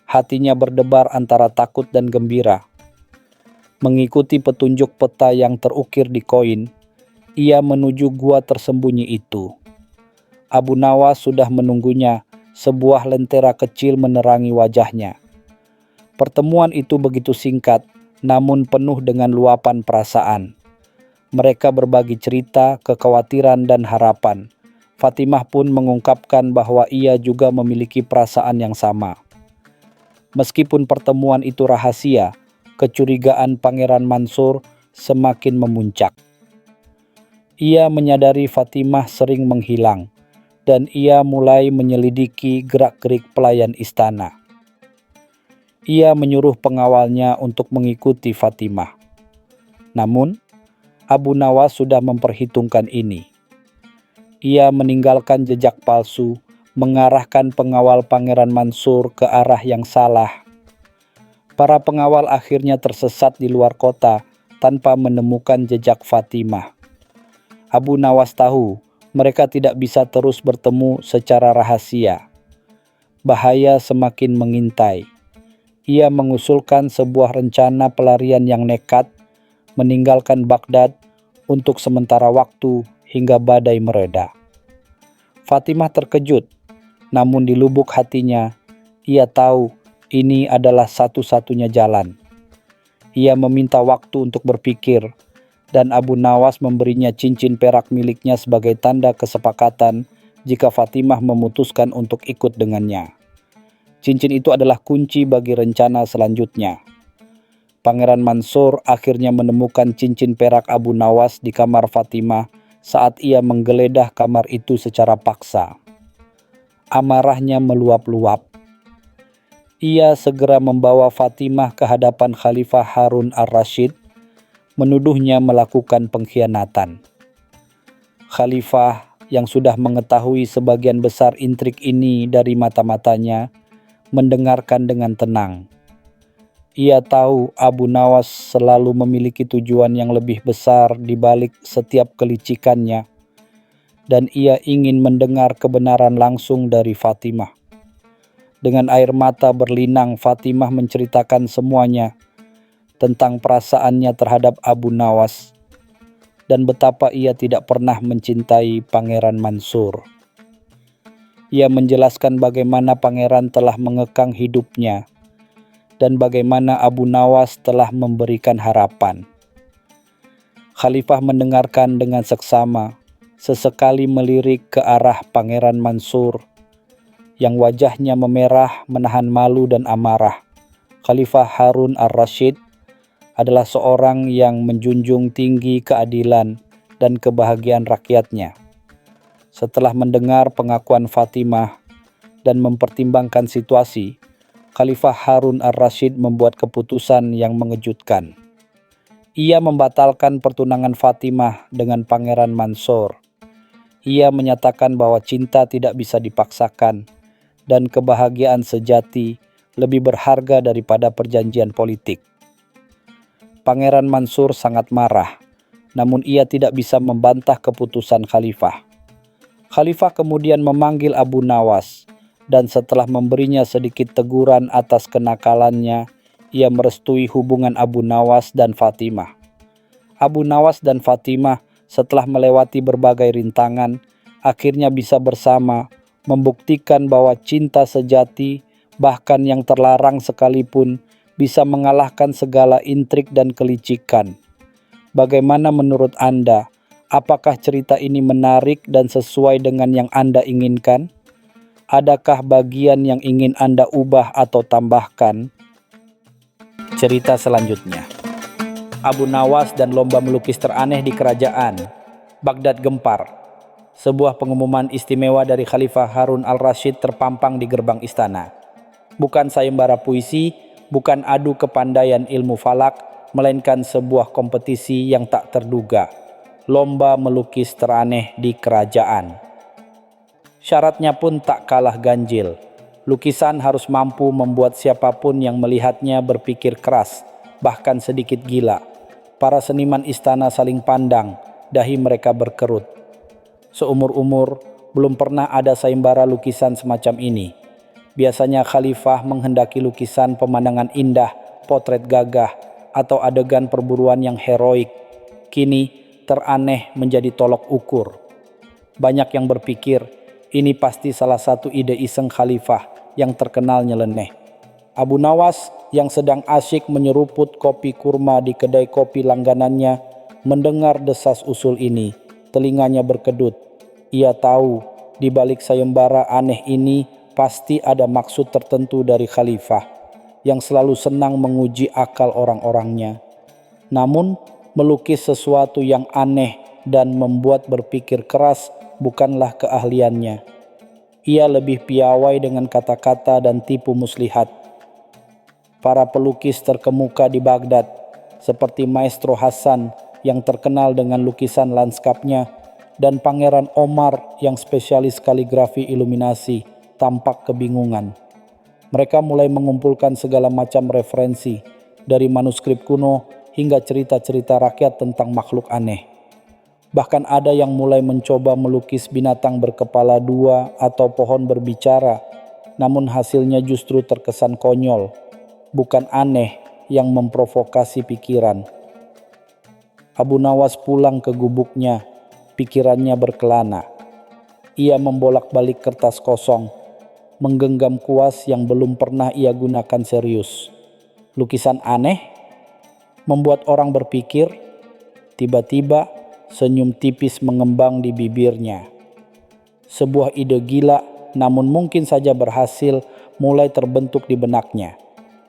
Hatinya berdebar antara takut dan gembira. Mengikuti petunjuk peta yang terukir di koin, ia menuju gua tersembunyi itu. Abu Nawas sudah menunggunya, sebuah lentera kecil menerangi wajahnya. Pertemuan itu begitu singkat, namun penuh dengan luapan perasaan. Mereka berbagi cerita, kekhawatiran, dan harapan. Fatimah pun mengungkapkan bahwa ia juga memiliki perasaan yang sama. Meskipun pertemuan itu rahasia, kecurigaan Pangeran Mansur semakin memuncak. Ia menyadari Fatimah sering menghilang, dan ia mulai menyelidiki gerak-gerik pelayan istana. Ia menyuruh pengawalnya untuk mengikuti Fatimah. Namun, Abu Nawas sudah memperhitungkan ini. Ia meninggalkan jejak palsu, mengarahkan pengawal Pangeran Mansur ke arah yang salah. Para pengawal akhirnya tersesat di luar kota tanpa menemukan jejak Fatimah. Abu Nawas tahu mereka tidak bisa terus bertemu secara rahasia. Bahaya semakin mengintai. Ia mengusulkan sebuah rencana pelarian yang nekat, meninggalkan Baghdad untuk sementara waktu hingga badai mereda. Fatimah terkejut, namun di lubuk hatinya, ia tahu ini adalah satu-satunya jalan. Ia meminta waktu untuk berpikir, dan Abu Nawas memberinya cincin perak miliknya sebagai tanda kesepakatan jika Fatimah memutuskan untuk ikut dengannya. Cincin itu adalah kunci bagi rencana selanjutnya. Pangeran Mansur akhirnya menemukan cincin perak Abu Nawas di kamar Fatimah saat ia menggeledah kamar itu secara paksa. Amarahnya meluap-luap. Ia segera membawa Fatimah ke hadapan Khalifah Harun ar-Rasyid, menuduhnya melakukan pengkhianatan. Khalifah yang sudah mengetahui sebagian besar intrik ini dari mata-matanya, mendengarkan dengan tenang. Ia tahu Abu Nawas selalu memiliki tujuan yang lebih besar di balik setiap kelicikannya, dan ia ingin mendengar kebenaran langsung dari Fatimah. Dengan air mata berlinang, Fatimah menceritakan semuanya tentang perasaannya terhadap Abu Nawas dan betapa ia tidak pernah mencintai Pangeran Mansur. Ia menjelaskan bagaimana pangeran telah mengekang hidupnya dan bagaimana Abu Nawas telah memberikan harapan. Khalifah mendengarkan dengan seksama, sesekali melirik ke arah Pangeran Mansur yang wajahnya memerah menahan malu dan amarah. Khalifah Harun ar-Rasyid adalah seorang yang menjunjung tinggi keadilan dan kebahagiaan rakyatnya. Setelah mendengar pengakuan Fatimah dan mempertimbangkan situasi, Khalifah Harun ar-Rasyid membuat keputusan yang mengejutkan. Ia membatalkan pertunangan Fatimah dengan Pangeran Mansur. Ia menyatakan bahwa cinta tidak bisa dipaksakan dan kebahagiaan sejati lebih berharga daripada perjanjian politik. Pangeran Mansur sangat marah, namun ia tidak bisa membantah keputusan Khalifah. Khalifah kemudian memanggil Abu Nawas, dan setelah memberinya sedikit teguran atas kenakalannya, ia merestui hubungan Abu Nawas dan Fatimah. Abu Nawas dan Fatimah setelah melewati berbagai rintangan, akhirnya bisa bersama membuktikan bahwa cinta sejati, bahkan yang terlarang sekalipun, bisa mengalahkan segala intrik dan kelicikan. Bagaimana menurut Anda? Apakah cerita ini menarik dan sesuai dengan yang Anda inginkan? Adakah bagian yang ingin Anda ubah atau tambahkan? Cerita selanjutnya. Abu Nawas dan lomba melukis teraneh di kerajaan. Baghdad gempar. Sebuah pengumuman istimewa dari Khalifah Harun al-Rasyid terpampang di gerbang istana. Bukan sayembara puisi, bukan adu kepandaian ilmu falak, melainkan sebuah kompetisi yang tak terduga. Lomba melukis teraneh di kerajaan. Syaratnya pun tak kalah ganjil. Lukisan harus mampu membuat siapapun yang melihatnya berpikir keras, bahkan sedikit gila. Para seniman istana saling pandang, dahi mereka berkerut. Seumur-umur, belum pernah ada sayembara lukisan semacam ini. Biasanya Khalifah menghendaki lukisan pemandangan indah, potret gagah, atau adegan perburuan yang heroik. Kini, teraneh menjadi tolok ukur. Banyak yang berpikir, ini pasti salah satu ide iseng Khalifah yang terkenal nyeleneh. Abu Nawas yang sedang asyik menyeruput kopi kurma di kedai kopi langganannya, mendengar desas usul ini. Telinganya berkedut. Ia tahu di balik sayembara aneh ini pasti ada maksud tertentu dari Khalifah yang selalu senang menguji akal orang-orangnya. Namun, melukis sesuatu yang aneh dan membuat berpikir keras bukanlah keahliannya. Ia lebih piawai dengan kata-kata dan tipu muslihat. Para pelukis terkemuka di Baghdad, seperti Maestro Hasan yang terkenal dengan lukisan lanskapnya, dan Pangeran Omar yang spesialis kaligrafi iluminasi, tampak kebingungan. Mereka mulai mengumpulkan segala macam referensi, dari manuskrip kuno hingga cerita-cerita rakyat tentang makhluk aneh. Bahkan ada yang mulai mencoba melukis binatang berkepala dua atau pohon berbicara, namun hasilnya justru terkesan konyol, bukan aneh yang memprovokasi pikiran. Abu Nawas pulang ke gubuknya, pikirannya berkelana. Ia membolak-balik kertas kosong, menggenggam kuas yang belum pernah ia gunakan serius. Lukisan aneh, membuat orang berpikir. Tiba-tiba senyum tipis mengembang di bibirnya. Sebuah ide gila, namun mungkin saja berhasil, mulai terbentuk di benaknya.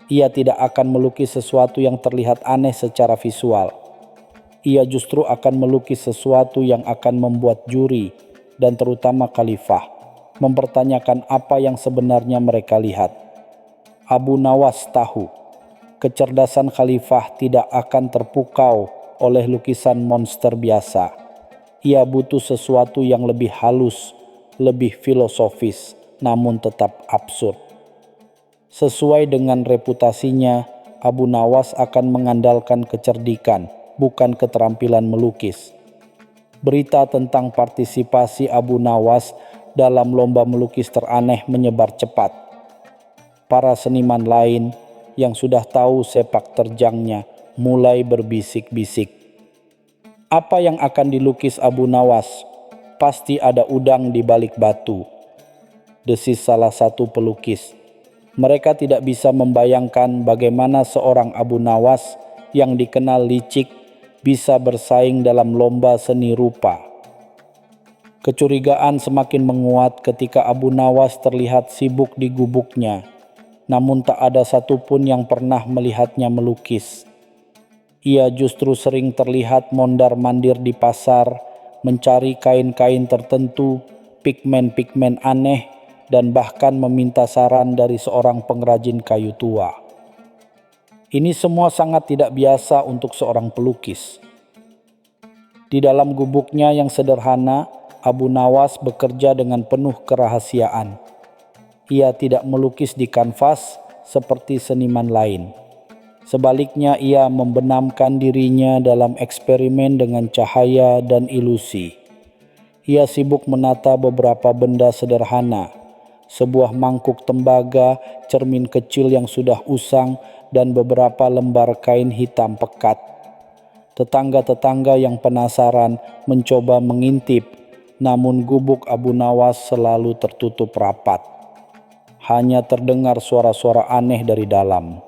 Ia tidak akan melukis sesuatu yang terlihat aneh secara visual. Ia justru akan melukis sesuatu yang akan membuat juri dan terutama khalifah mempertanyakan apa yang sebenarnya mereka lihat. Abu Nawas tahu, kecerdasan khalifah tidak akan terpukau oleh lukisan monster biasa. Ia butuh sesuatu yang lebih halus, lebih filosofis, namun tetap absurd. Sesuai dengan reputasinya, Abu Nawas akan mengandalkan kecerdikan, bukan keterampilan melukis. Berita tentang partisipasi Abu Nawas dalam lomba melukis teraneh menyebar cepat. Para seniman lain yang sudah tahu sepak terjangnya mulai berbisik-bisik. Apa yang akan dilukis Abu Nawas? Pasti ada udang di balik batu, desis salah satu pelukis. Mereka tidak bisa membayangkan bagaimana seorang Abu Nawas yang dikenal licik bisa bersaing dalam lomba seni rupa. Kecurigaan semakin menguat ketika Abu Nawas terlihat sibuk di gubuknya, namun tak ada satupun yang pernah melihatnya melukis. Ia justru sering terlihat mondar-mandir di pasar, mencari kain-kain tertentu, pigmen-pigmen aneh, dan bahkan meminta saran dari seorang pengrajin kayu tua. Ini semua sangat tidak biasa untuk seorang pelukis. Di dalam gubuknya yang sederhana, Abu Nawas bekerja dengan penuh kerahasiaan. Ia tidak melukis di kanvas seperti seniman lain. Sebaliknya, ia membenamkan dirinya dalam eksperimen dengan cahaya dan ilusi. Ia sibuk menata beberapa benda sederhana, sebuah mangkuk tembaga, cermin kecil yang sudah usang, dan beberapa lembar kain hitam pekat. Tetangga-tetangga yang penasaran mencoba mengintip, namun gubuk Abu Nawas selalu tertutup rapat. Hanya terdengar suara-suara aneh dari dalam.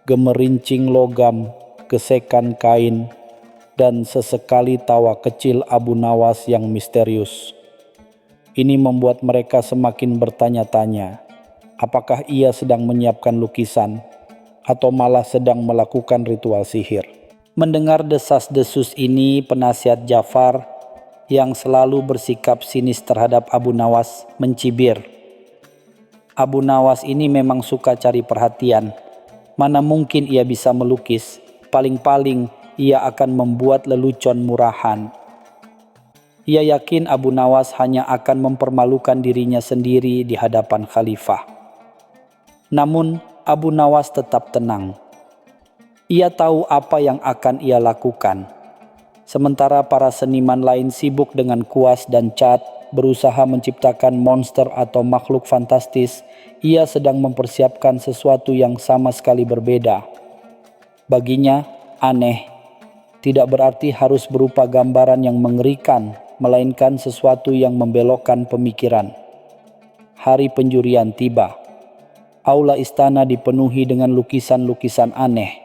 Gemerincing logam, gesekan kain, dan sesekali tawa kecil Abu Nawas yang misterius. Ini membuat mereka semakin bertanya-tanya, apakah ia sedang menyiapkan lukisan atau malah sedang melakukan ritual sihir. Mendengar desas-desus ini, penasihat Ja'far yang selalu bersikap sinis terhadap Abu Nawas mencibir. Abu Nawas ini memang suka cari perhatian. Mana mungkin ia bisa melukis, paling-paling ia akan membuat lelucon murahan. Ia yakin Abu Nawas hanya akan mempermalukan dirinya sendiri di hadapan khalifah. Namun Abu Nawas tetap tenang. Ia tahu apa yang akan ia lakukan. Sementara para seniman lain sibuk dengan kuas dan cat, berusaha menciptakan monster atau makhluk fantastis, ia sedang mempersiapkan sesuatu yang sama sekali berbeda. Baginya, aneh tidak berarti harus berupa gambaran yang mengerikan, melainkan sesuatu yang membelokkan pemikiran. Hari penjurian tiba. Aula istana dipenuhi dengan lukisan-lukisan aneh.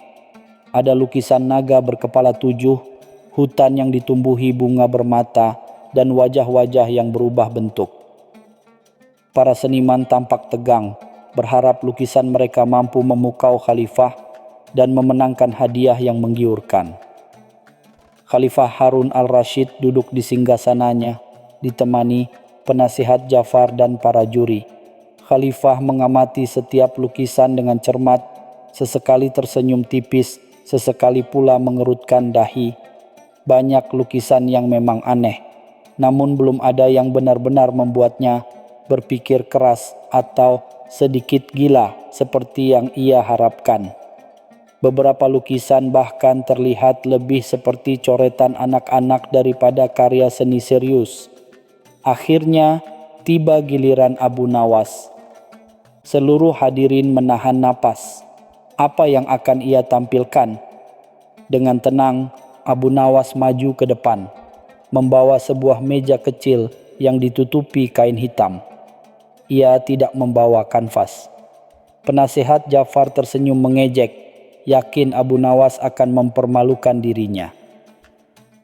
Ada lukisan naga berkepala 7, hutan yang ditumbuhi bunga bermata, dan wajah-wajah yang berubah bentuk. Para seniman tampak tegang, berharap lukisan mereka mampu memukau khalifah dan memenangkan hadiah yang menggiurkan. Khalifah Harun al-Rashid duduk di singgasananya, ditemani penasihat Ja'far dan para juri. Khalifah mengamati setiap lukisan dengan cermat, sesekali tersenyum tipis, sesekali pula mengerutkan dahi. Banyak lukisan yang memang aneh, namun belum ada yang benar-benar membuatnya berpikir keras atau sedikit gila seperti yang ia harapkan. Beberapa lukisan bahkan terlihat lebih seperti coretan anak-anak daripada karya seni serius. Akhirnya tiba giliran Abu Nawas. Seluruh hadirin menahan napas. Apa yang akan ia tampilkan? Dengan tenang, Abu Nawas maju ke depan, membawa sebuah meja kecil yang ditutupi kain hitam. Ia tidak membawa kanvas. Penasihat Ja'far tersenyum mengejek, yakin Abu Nawas akan mempermalukan dirinya.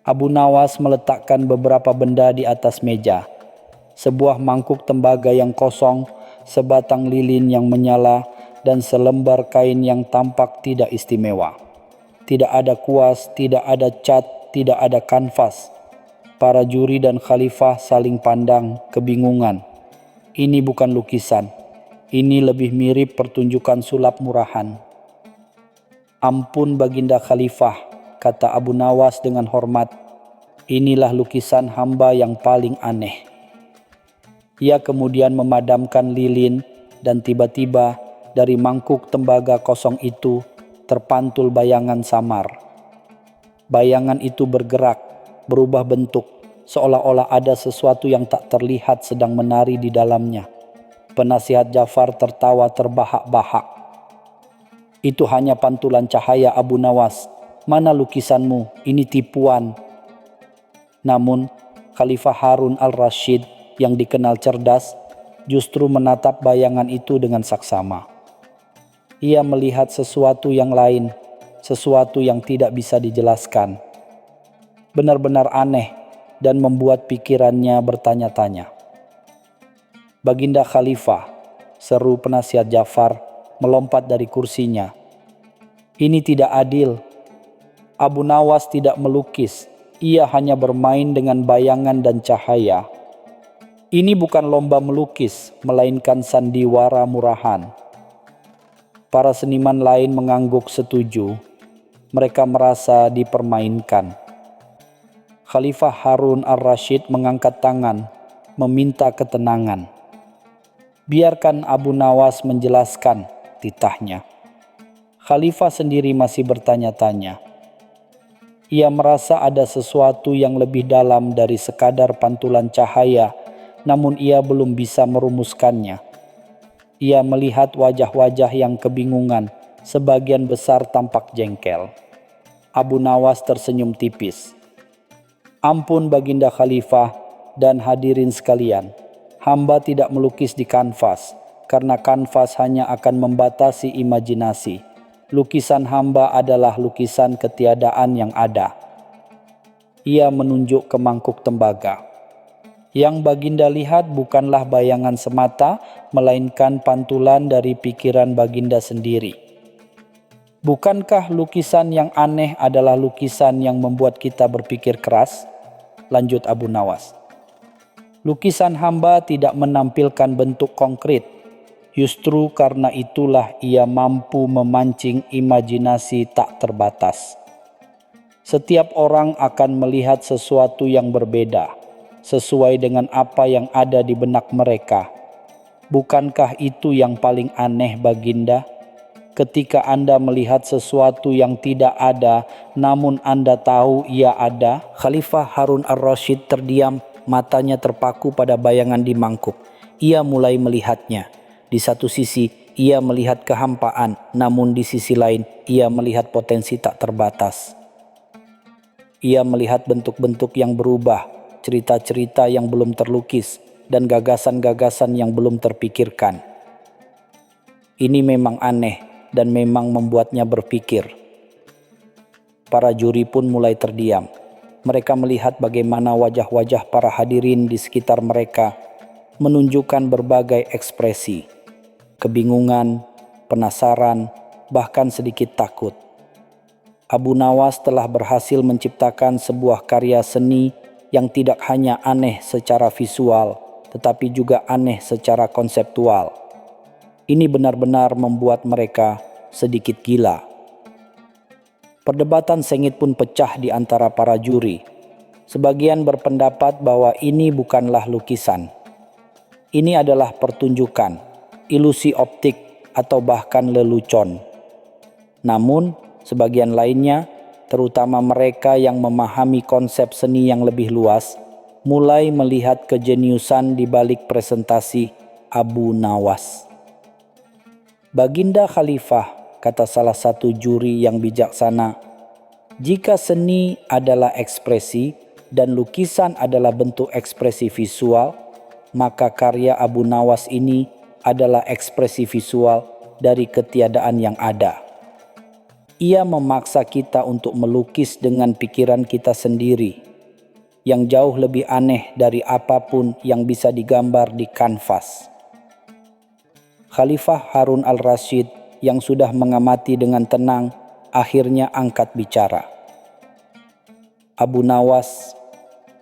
Abu Nawas meletakkan beberapa benda di atas meja. Sebuah mangkuk tembaga yang kosong, sebatang lilin yang menyala, dan selembar kain yang tampak tidak istimewa. Tidak ada kuas, tidak ada cat, tidak ada kanvas. Para juri dan khalifah saling pandang, kebingungan. Ini bukan lukisan. Ini lebih mirip pertunjukan sulap murahan. Ampun Baginda Khalifah, kata Abu Nawas dengan hormat. Inilah lukisan hamba yang paling aneh. Ia kemudian memadamkan lilin dan tiba-tiba dari mangkuk tembaga kosong itu terpantul bayangan samar. Bayangan itu bergerak, berubah bentuk, seolah-olah ada sesuatu yang tak terlihat sedang menari di dalamnya. Penasihat Ja'far tertawa terbahak-bahak. Itu hanya pantulan cahaya Abu Nawas. Mana lukisanmu? Ini tipuan. Namun, Khalifah Harun al-Rashid yang dikenal cerdas justru menatap bayangan itu dengan saksama. Ia melihat sesuatu yang lain, sesuatu yang tidak bisa dijelaskan. Benar-benar aneh dan membuat pikirannya bertanya-tanya. Baginda Khalifah, seru penasihat Ja'far melompat dari kursinya. Ini tidak adil. Abu Nawas tidak melukis, ia hanya bermain dengan bayangan dan cahaya. Ini bukan lomba melukis, melainkan sandiwara murahan. Para seniman lain mengangguk setuju. Mereka merasa dipermainkan. Khalifah Harun al-Rashid mengangkat tangan, meminta ketenangan. Biarkan Abu Nawas menjelaskan, titahnya. Khalifah sendiri masih bertanya-tanya. Ia merasa ada sesuatu yang lebih dalam dari sekadar pantulan cahaya, namun ia belum bisa merumuskannya. Ia melihat wajah-wajah yang kebingungan, sebagian besar tampak jengkel. Abu Nawas tersenyum tipis. Ampun Baginda Khalifah dan hadirin sekalian, hamba tidak melukis di kanvas, karena kanvas hanya akan membatasi imajinasi. Lukisan hamba adalah lukisan ketiadaan yang ada. Ia menunjuk ke mangkuk tembaga. Yang Baginda lihat bukanlah bayangan semata, melainkan pantulan dari pikiran Baginda sendiri. Bukankah lukisan yang aneh adalah lukisan yang membuat kita berpikir keras? Lanjut Abu Nawas. Lukisan hamba tidak menampilkan bentuk konkret. Justru karena itulah ia mampu memancing imajinasi tak terbatas. Setiap orang akan melihat sesuatu yang berbeda, sesuai dengan apa yang ada di benak mereka. Bukankah itu yang paling aneh Baginda? Ketika Anda melihat sesuatu yang tidak ada, namun Anda tahu ia ada. Khalifah Harun al-Rashid terdiam, matanya terpaku pada bayangan di mangkuk. Ia mulai melihatnya. Di satu sisi, ia melihat kehampaan, namun di sisi lain, ia melihat potensi tak terbatas. Ia melihat bentuk-bentuk yang berubah, cerita-cerita yang belum terlukis, dan gagasan-gagasan yang belum terpikirkan. Ini memang aneh dan memang membuatnya berpikir. Para juri pun mulai terdiam. Mereka melihat bagaimana wajah-wajah para hadirin di sekitar mereka menunjukkan berbagai ekspresi. Kebingungan, penasaran, bahkan sedikit takut. Abu Nawas telah berhasil menciptakan sebuah karya seni yang tidak hanya aneh secara visual, tetapi juga aneh secara konseptual. Ini benar-benar membuat mereka sedikit gila. Perdebatan sengit pun pecah di antara para juri. Sebagian berpendapat bahwa ini bukanlah lukisan. Ini adalah pertunjukan, ilusi optik, atau bahkan lelucon. Namun, sebagian lainnya, terutama mereka yang memahami konsep seni yang lebih luas, mulai melihat kejeniusan di balik presentasi Abu Nawas. Baginda Khalifah, kata salah satu juri yang bijaksana, Jika seni adalah ekspresi dan lukisan adalah bentuk ekspresi visual, maka karya Abu Nawas ini adalah ekspresi visual dari ketiadaan yang ada. Ia memaksa kita untuk melukis dengan pikiran kita sendiri, yang jauh lebih aneh dari apapun yang bisa digambar di kanvas. Khalifah Harun al-Rasyid yang sudah mengamati dengan tenang akhirnya angkat bicara. Abu Nawas,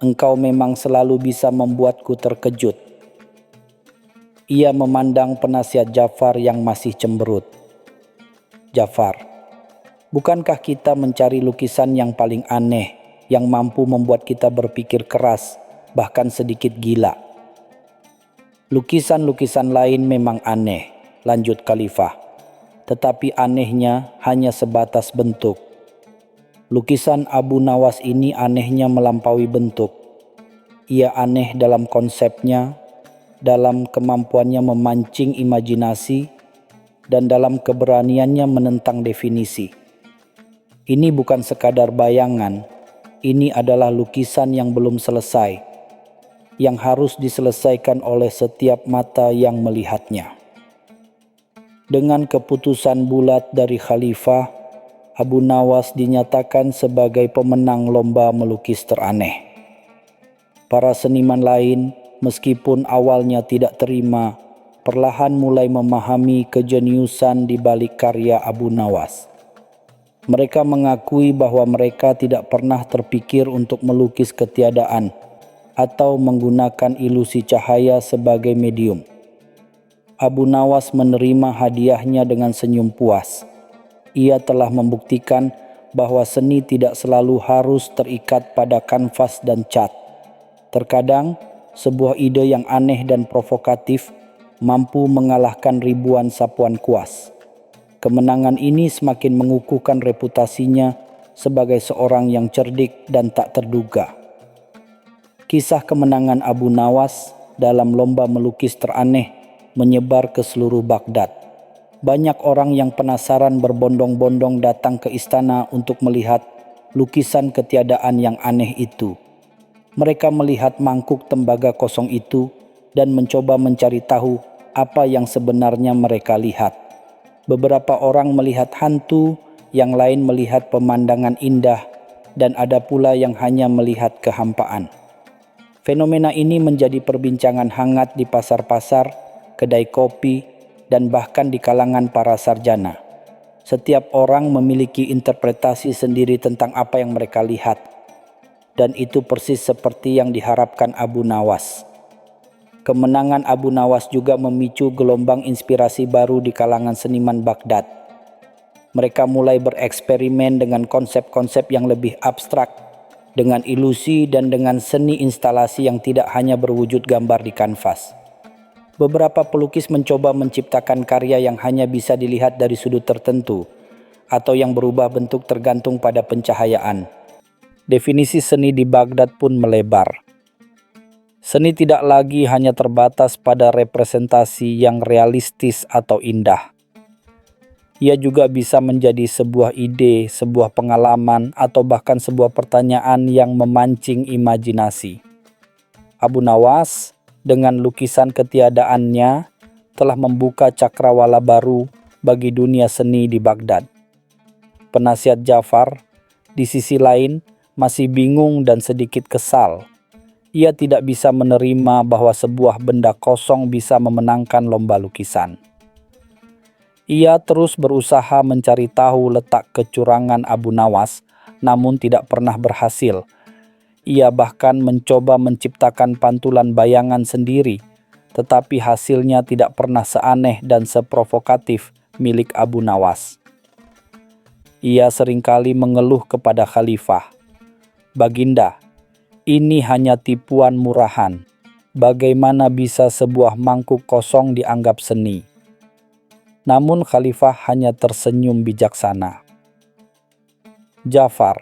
engkau memang selalu bisa membuatku terkejut. Ia memandang penasihat Ja'far yang masih cemberut. Ja'far, bukankah kita mencari lukisan yang paling aneh, yang mampu membuat kita berpikir keras, bahkan sedikit gila? Lukisan-lukisan lain memang aneh, lanjut Khalifah, tetapi anehnya hanya sebatas bentuk. Lukisan Abu Nawas ini anehnya melampaui bentuk. Ia aneh dalam konsepnya, dalam kemampuannya memancing imajinasi, dan dalam keberaniannya menentang definisi. Ini bukan sekadar bayangan, ini adalah lukisan yang belum selesai, yang harus diselesaikan oleh setiap mata yang melihatnya. Dengan keputusan bulat dari Khalifah, Abu Nawas dinyatakan sebagai pemenang lomba melukis teraneh. Para seniman lain, meskipun awalnya tidak terima, perlahan mulai memahami kejeniusan di balik karya Abu Nawas. Mereka mengakui bahwa mereka tidak pernah terpikir untuk melukis ketiadaan atau menggunakan ilusi cahaya sebagai medium. Abu Nawas menerima hadiahnya dengan senyum puas. Ia telah membuktikan bahwa seni tidak selalu harus terikat pada kanvas dan cat. Terkadang, sebuah ide yang aneh dan provokatif mampu mengalahkan ribuan sapuan kuas. Kemenangan ini semakin mengukuhkan reputasinya sebagai seorang yang cerdik dan tak terduga. Kisah kemenangan Abu Nawas dalam lomba melukis teraneh menyebar ke seluruh Baghdad. Banyak orang yang penasaran berbondong-bondong datang ke istana untuk melihat lukisan ketiadaan yang aneh itu. Mereka melihat mangkuk tembaga kosong itu dan mencoba mencari tahu apa yang sebenarnya mereka lihat. Beberapa orang melihat hantu, yang lain melihat pemandangan indah, dan ada pula yang hanya melihat kehampaan. Fenomena ini menjadi perbincangan hangat di pasar-pasar, kedai kopi, dan bahkan di kalangan para sarjana. Setiap orang memiliki interpretasi sendiri tentang apa yang mereka lihat, dan itu persis seperti yang diharapkan Abu Nawas. Kemenangan Abu Nawas juga memicu gelombang inspirasi baru di kalangan seniman Baghdad. Mereka mulai bereksperimen dengan konsep-konsep yang lebih abstrak, dengan ilusi dan dengan seni instalasi yang tidak hanya berwujud gambar di kanvas. Beberapa pelukis mencoba menciptakan karya yang hanya bisa dilihat dari sudut tertentu, atau yang berubah bentuk tergantung pada pencahayaan. Definisi seni di Baghdad pun melebar. Seni tidak lagi hanya terbatas pada representasi yang realistis atau indah. Ia juga bisa menjadi sebuah ide, sebuah pengalaman, atau bahkan sebuah pertanyaan yang memancing imajinasi. Abu Nawas dengan lukisan ketiadaannya telah membuka cakrawala baru bagi dunia seni di Baghdad. Penasihat Ja'far, di sisi lain, masih bingung dan sedikit kesal. Ia tidak bisa menerima bahwa sebuah benda kosong bisa memenangkan lomba lukisan. Ia terus berusaha mencari tahu letak kecurangan Abu Nawas, namun tidak pernah berhasil. Ia bahkan mencoba menciptakan pantulan bayangan sendiri, tetapi hasilnya tidak pernah seaneh dan seprovokatif milik Abu Nawas. Ia seringkali mengeluh kepada Khalifah, "Baginda, ini hanya tipuan murahan. Bagaimana bisa sebuah mangkuk kosong dianggap seni?" Namun Khalifah hanya tersenyum bijaksana. "Ja'far,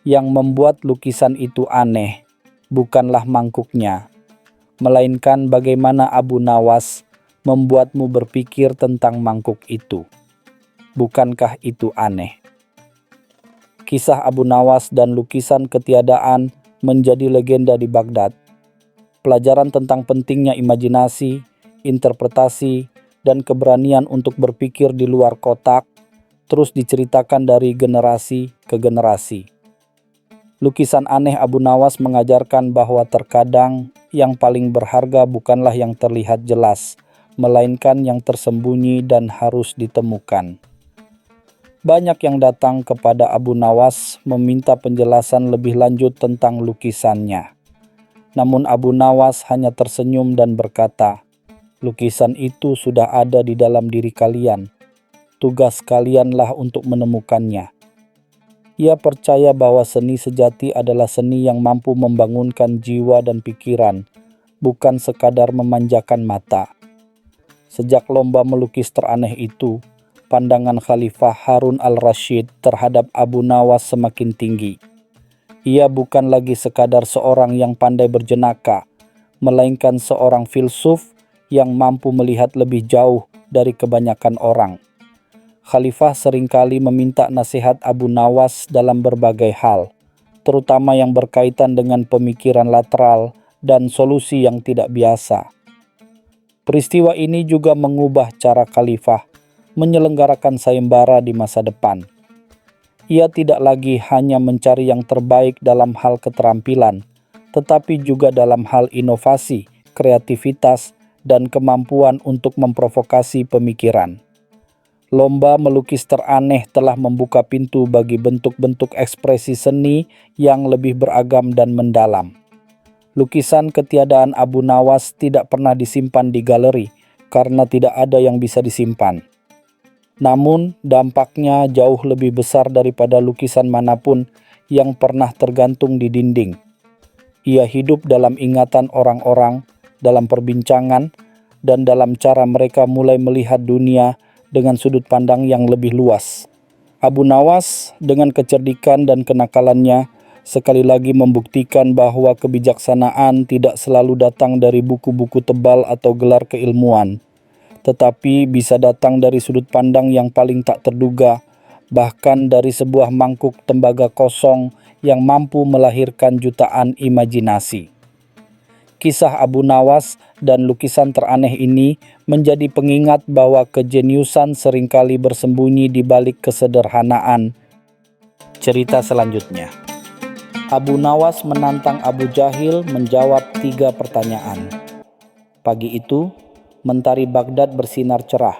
yang membuat lukisan itu aneh bukanlah mangkuknya, melainkan bagaimana Abu Nawas membuatmu berpikir tentang mangkuk itu. Bukankah itu aneh?" Kisah Abu Nawas dan lukisan ketiadaan menjadi legenda di Baghdad. Pelajaran tentang pentingnya imajinasi, interpretasi, dan keberanian untuk berpikir di luar kotak terus diceritakan dari generasi ke generasi. Lukisan aneh Abu Nawas mengajarkan bahwa terkadang yang paling berharga bukanlah yang terlihat jelas, melainkan yang tersembunyi dan harus ditemukan. Banyak yang datang kepada Abu Nawas meminta penjelasan lebih lanjut tentang lukisannya. Namun Abu Nawas hanya tersenyum dan berkata, "Lukisan itu sudah ada di dalam diri kalian. Tugas kalianlah untuk menemukannya." Ia percaya bahwa seni sejati adalah seni yang mampu membangunkan jiwa dan pikiran, bukan sekadar memanjakan mata. Sejak lomba melukis teraneh itu, pandangan Khalifah Harun al-Rasyid terhadap Abu Nawas semakin tinggi. Ia bukan lagi sekadar seorang yang pandai berjenaka, melainkan seorang filsuf yang mampu melihat lebih jauh dari kebanyakan orang. Khalifah seringkali meminta nasihat Abu Nawas dalam berbagai hal, terutama yang berkaitan dengan pemikiran lateral dan solusi yang tidak biasa. Peristiwa ini juga mengubah cara Khalifah menyelenggarakan sayembara di masa depan. Ia tidak lagi hanya mencari yang terbaik dalam hal keterampilan, tetapi juga dalam hal inovasi, kreativitas, dan kemampuan untuk memprovokasi pemikiran. Lomba melukis teraneh telah membuka pintu bagi bentuk-bentuk ekspresi seni yang lebih beragam dan mendalam. Lukisan ketiadaan Abu Nawas tidak pernah disimpan di galeri karena tidak ada yang bisa disimpan. Namun, dampaknya jauh lebih besar daripada lukisan manapun yang pernah tergantung di dinding. Ia hidup dalam ingatan orang-orang, dalam perbincangan, dan dalam cara mereka mulai melihat dunia dengan sudut pandang yang lebih luas. Abu Nawas dengan kecerdikan dan kenakalannya sekali lagi membuktikan bahwa kebijaksanaan tidak selalu datang dari buku-buku tebal atau gelar keilmuan, tetapi bisa datang dari sudut pandang yang paling tak terduga, bahkan dari sebuah mangkuk tembaga kosong yang mampu melahirkan jutaan imajinasi. Kisah Abu Nawas dan lukisan teraneh ini menjadi pengingat bahwa kejeniusan seringkali bersembunyi di balik kesederhanaan. Cerita selanjutnya. Abu Nawas menantang Abu Jahil menjawab 3 pertanyaan. Pagi itu, mentari Baghdad bersinar cerah,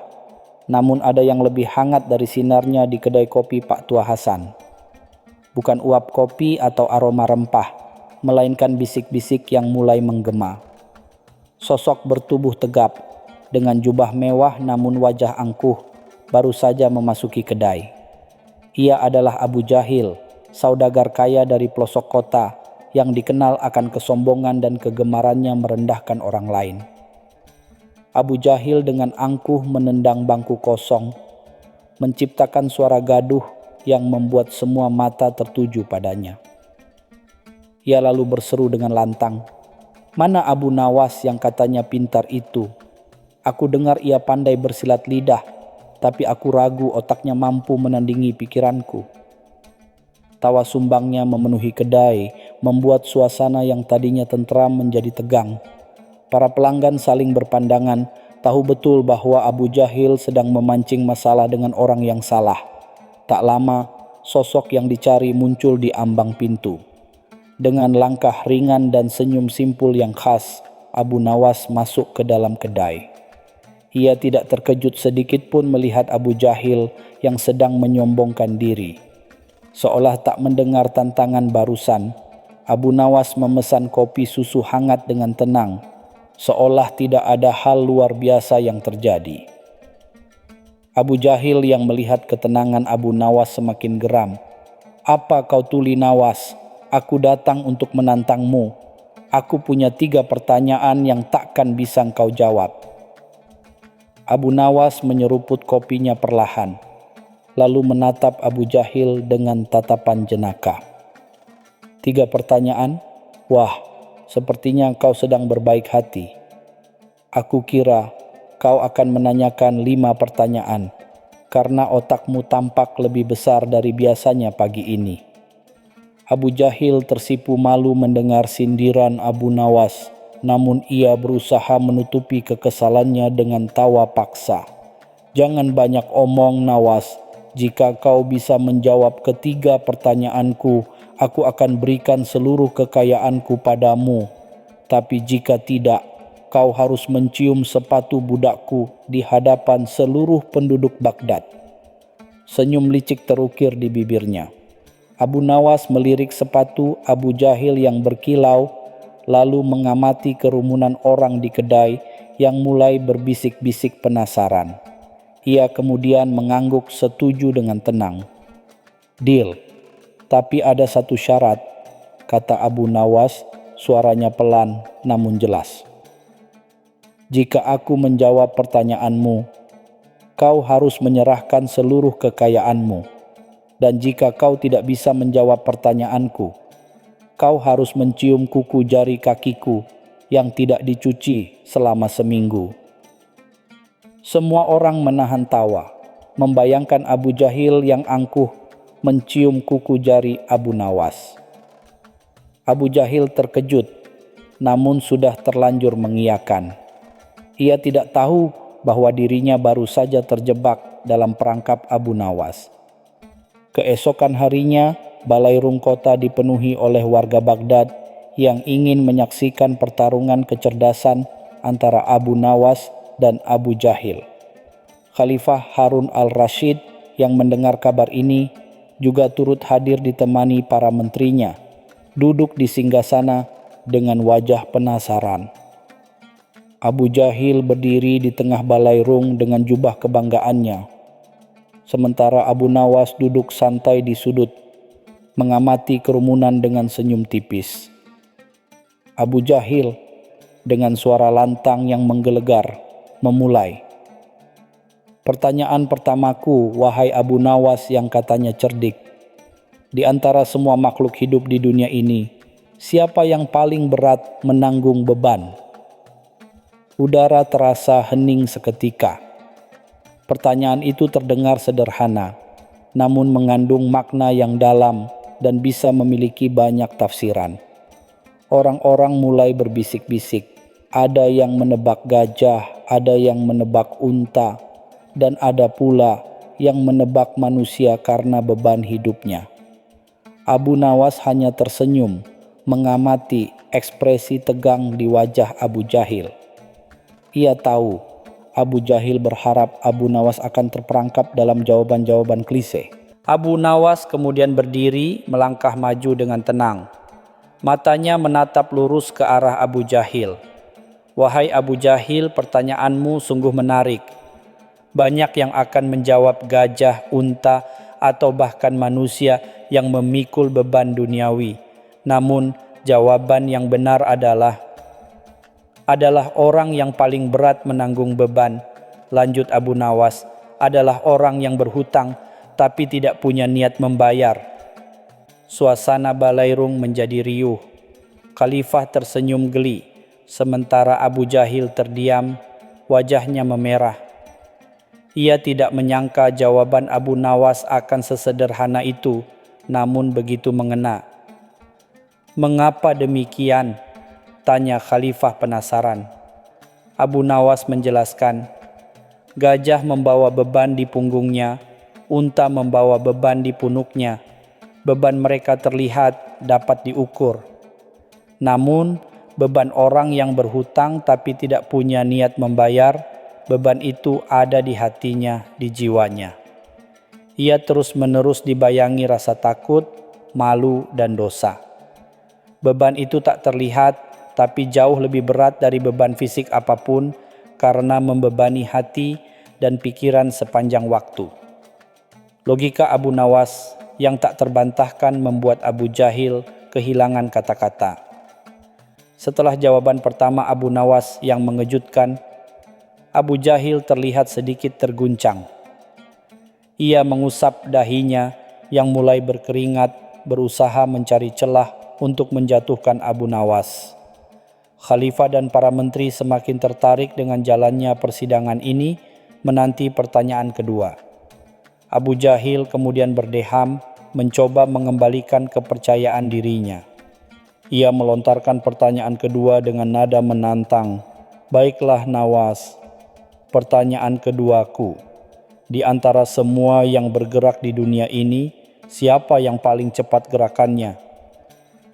namun ada yang lebih hangat dari sinarnya di kedai kopi Pak Tua Hasan. Bukan uap kopi atau aroma rempah, melainkan bisik-bisik yang mulai menggema. Sosok bertubuh tegap, dengan jubah mewah namun wajah angkuh, baru saja memasuki kedai. Ia adalah Abu Jahil, saudagar kaya dari pelosok kota, yang dikenal akan kesombongan dan kegemarannya merendahkan orang lain. Abu Jahil dengan angkuh menendang bangku kosong, menciptakan suara gaduh yang membuat semua mata tertuju padanya. Ia lalu berseru dengan lantang, "Mana Abu Nawas yang katanya pintar itu? Aku dengar ia pandai bersilat lidah, tapi aku ragu otaknya mampu menandingi pikiranku." Tawa sumbangnya memenuhi kedai, membuat suasana yang tadinya tentram menjadi tegang. Para pelanggan saling berpandangan, tahu betul bahwa Abu Jahil sedang memancing masalah dengan orang yang salah. Tak lama, sosok yang dicari muncul di ambang pintu. Dengan langkah ringan dan senyum simpul yang khas, Abu Nawas masuk ke dalam kedai. Ia tidak terkejut sedikit pun melihat Abu Jahil yang sedang menyombongkan diri. Seolah tak mendengar tantangan barusan, Abu Nawas memesan kopi susu hangat dengan tenang, seolah tidak ada hal luar biasa yang terjadi. Abu Jahil yang melihat ketenangan Abu Nawas semakin geram. "Apa kau tuli Nawas? Aku datang untuk menantangmu. Aku punya 3 pertanyaan yang takkan bisa engkau jawab." Abu Nawas menyeruput kopinya perlahan, lalu menatap Abu Jahil dengan tatapan jenaka. 3 pertanyaan? Wah, sepertinya kau sedang berbaik hati. Aku kira kau akan menanyakan 5 pertanyaan, karena otakmu tampak lebih besar dari biasanya pagi ini." Abu Jahil tersipu malu mendengar sindiran Abu Nawas, namun ia berusaha menutupi kekesalannya dengan tawa paksa. "Jangan banyak omong, Nawas. Jika kau bisa menjawab ketiga pertanyaanku, aku akan berikan seluruh kekayaanku padamu. Tapi jika tidak, kau harus mencium sepatu budakku di hadapan seluruh penduduk Baghdad." Senyum licik terukir di bibirnya. Abu Nawas melirik sepatu Abu Jahil yang berkilau, lalu mengamati kerumunan orang di kedai yang mulai berbisik-bisik penasaran. Ia kemudian mengangguk setuju dengan tenang. "Deal, tapi ada satu syarat," kata Abu Nawas, suaranya pelan namun jelas. "Jika aku menjawab pertanyaanmu, kau harus menyerahkan seluruh kekayaanmu. Dan jika kau tidak bisa menjawab pertanyaanku, kau harus mencium kuku jari kakiku yang tidak dicuci selama seminggu." Semua orang menahan tawa, membayangkan Abu Jahil yang angkuh mencium kuku jari Abu Nawas. Abu Jahil terkejut, namun sudah terlanjur mengiyakan. Ia tidak tahu bahwa dirinya baru saja terjebak dalam perangkap Abu Nawas. Keesokan harinya, balairung kota dipenuhi oleh warga Baghdad yang ingin menyaksikan pertarungan kecerdasan antara Abu Nawas dan Abu Jahil. Khalifah Harun al-Rashid yang mendengar kabar ini juga turut hadir ditemani para menterinya, duduk di singgasana dengan wajah penasaran. Abu Jahil berdiri di tengah balairung dengan jubah kebanggaannya, sementara Abu Nawas duduk santai di sudut, mengamati kerumunan dengan senyum tipis. Abu Jahil dengan suara lantang yang menggelegar memulai. "Pertanyaan pertamaku, wahai Abu Nawas yang katanya cerdik. Di antara semua makhluk hidup di dunia ini, siapa yang paling berat menanggung beban?" Udara terasa hening seketika. Pertanyaan itu terdengar sederhana, namun mengandung makna yang dalam dan bisa memiliki banyak tafsiran. Orang-orang mulai berbisik-bisik. Ada yang menebak gajah, ada yang menebak unta, dan ada pula yang menebak manusia karena beban hidupnya. Abu Nawas hanya tersenyum, mengamati ekspresi tegang di wajah Abu Jahil. Ia tahu Abu Jahil berharap Abu Nawas akan terperangkap dalam jawaban-jawaban klise. Abu Nawas kemudian berdiri melangkah maju dengan tenang. Matanya menatap lurus ke arah Abu Jahil. "Wahai Abu Jahil, pertanyaanmu sungguh menarik. Banyak yang akan menjawab gajah, unta, atau bahkan manusia yang memikul beban duniawi. Namun jawaban yang benar adalah orang yang paling berat menanggung beban," lanjut Abu Nawas, "adalah orang yang berhutang tapi tidak punya niat membayar." Suasana balairung menjadi riuh. Khalifah tersenyum geli, sementara Abu Jahil terdiam, wajahnya memerah. Ia tidak menyangka jawaban Abu Nawas akan sesederhana itu, namun begitu mengena. "Mengapa demikian?" tanya Khalifah penasaran. Abu Nawas menjelaskan, "Gajah membawa beban di punggungnya, unta membawa beban di punuknya. Beban mereka terlihat dapat diukur. Namun, beban orang yang berhutang tapi tidak punya niat membayar, beban itu ada di hatinya, di jiwanya. Ia terus-menerus dibayangi rasa takut, malu, dan dosa. Beban itu tak terlihat, tapi jauh lebih berat dari beban fisik apapun karena membebani hati dan pikiran sepanjang waktu." Logika Abu Nawas yang tak terbantahkan membuat Abu Jahil kehilangan kata-kata. Setelah jawaban pertama Abu Nawas yang mengejutkan, Abu Jahil terlihat sedikit terguncang. Ia mengusap dahinya yang mulai berkeringat, berusaha mencari celah untuk menjatuhkan Abu Nawas. Khalifah dan para menteri semakin tertarik dengan jalannya persidangan ini, menanti pertanyaan kedua. Abu Jahil kemudian berdeham, mencoba mengembalikan kepercayaan dirinya. Ia melontarkan pertanyaan kedua dengan nada menantang. "Baiklah Nawas, pertanyaan keduaku. Di antara semua yang bergerak di dunia ini, siapa yang paling cepat gerakannya?"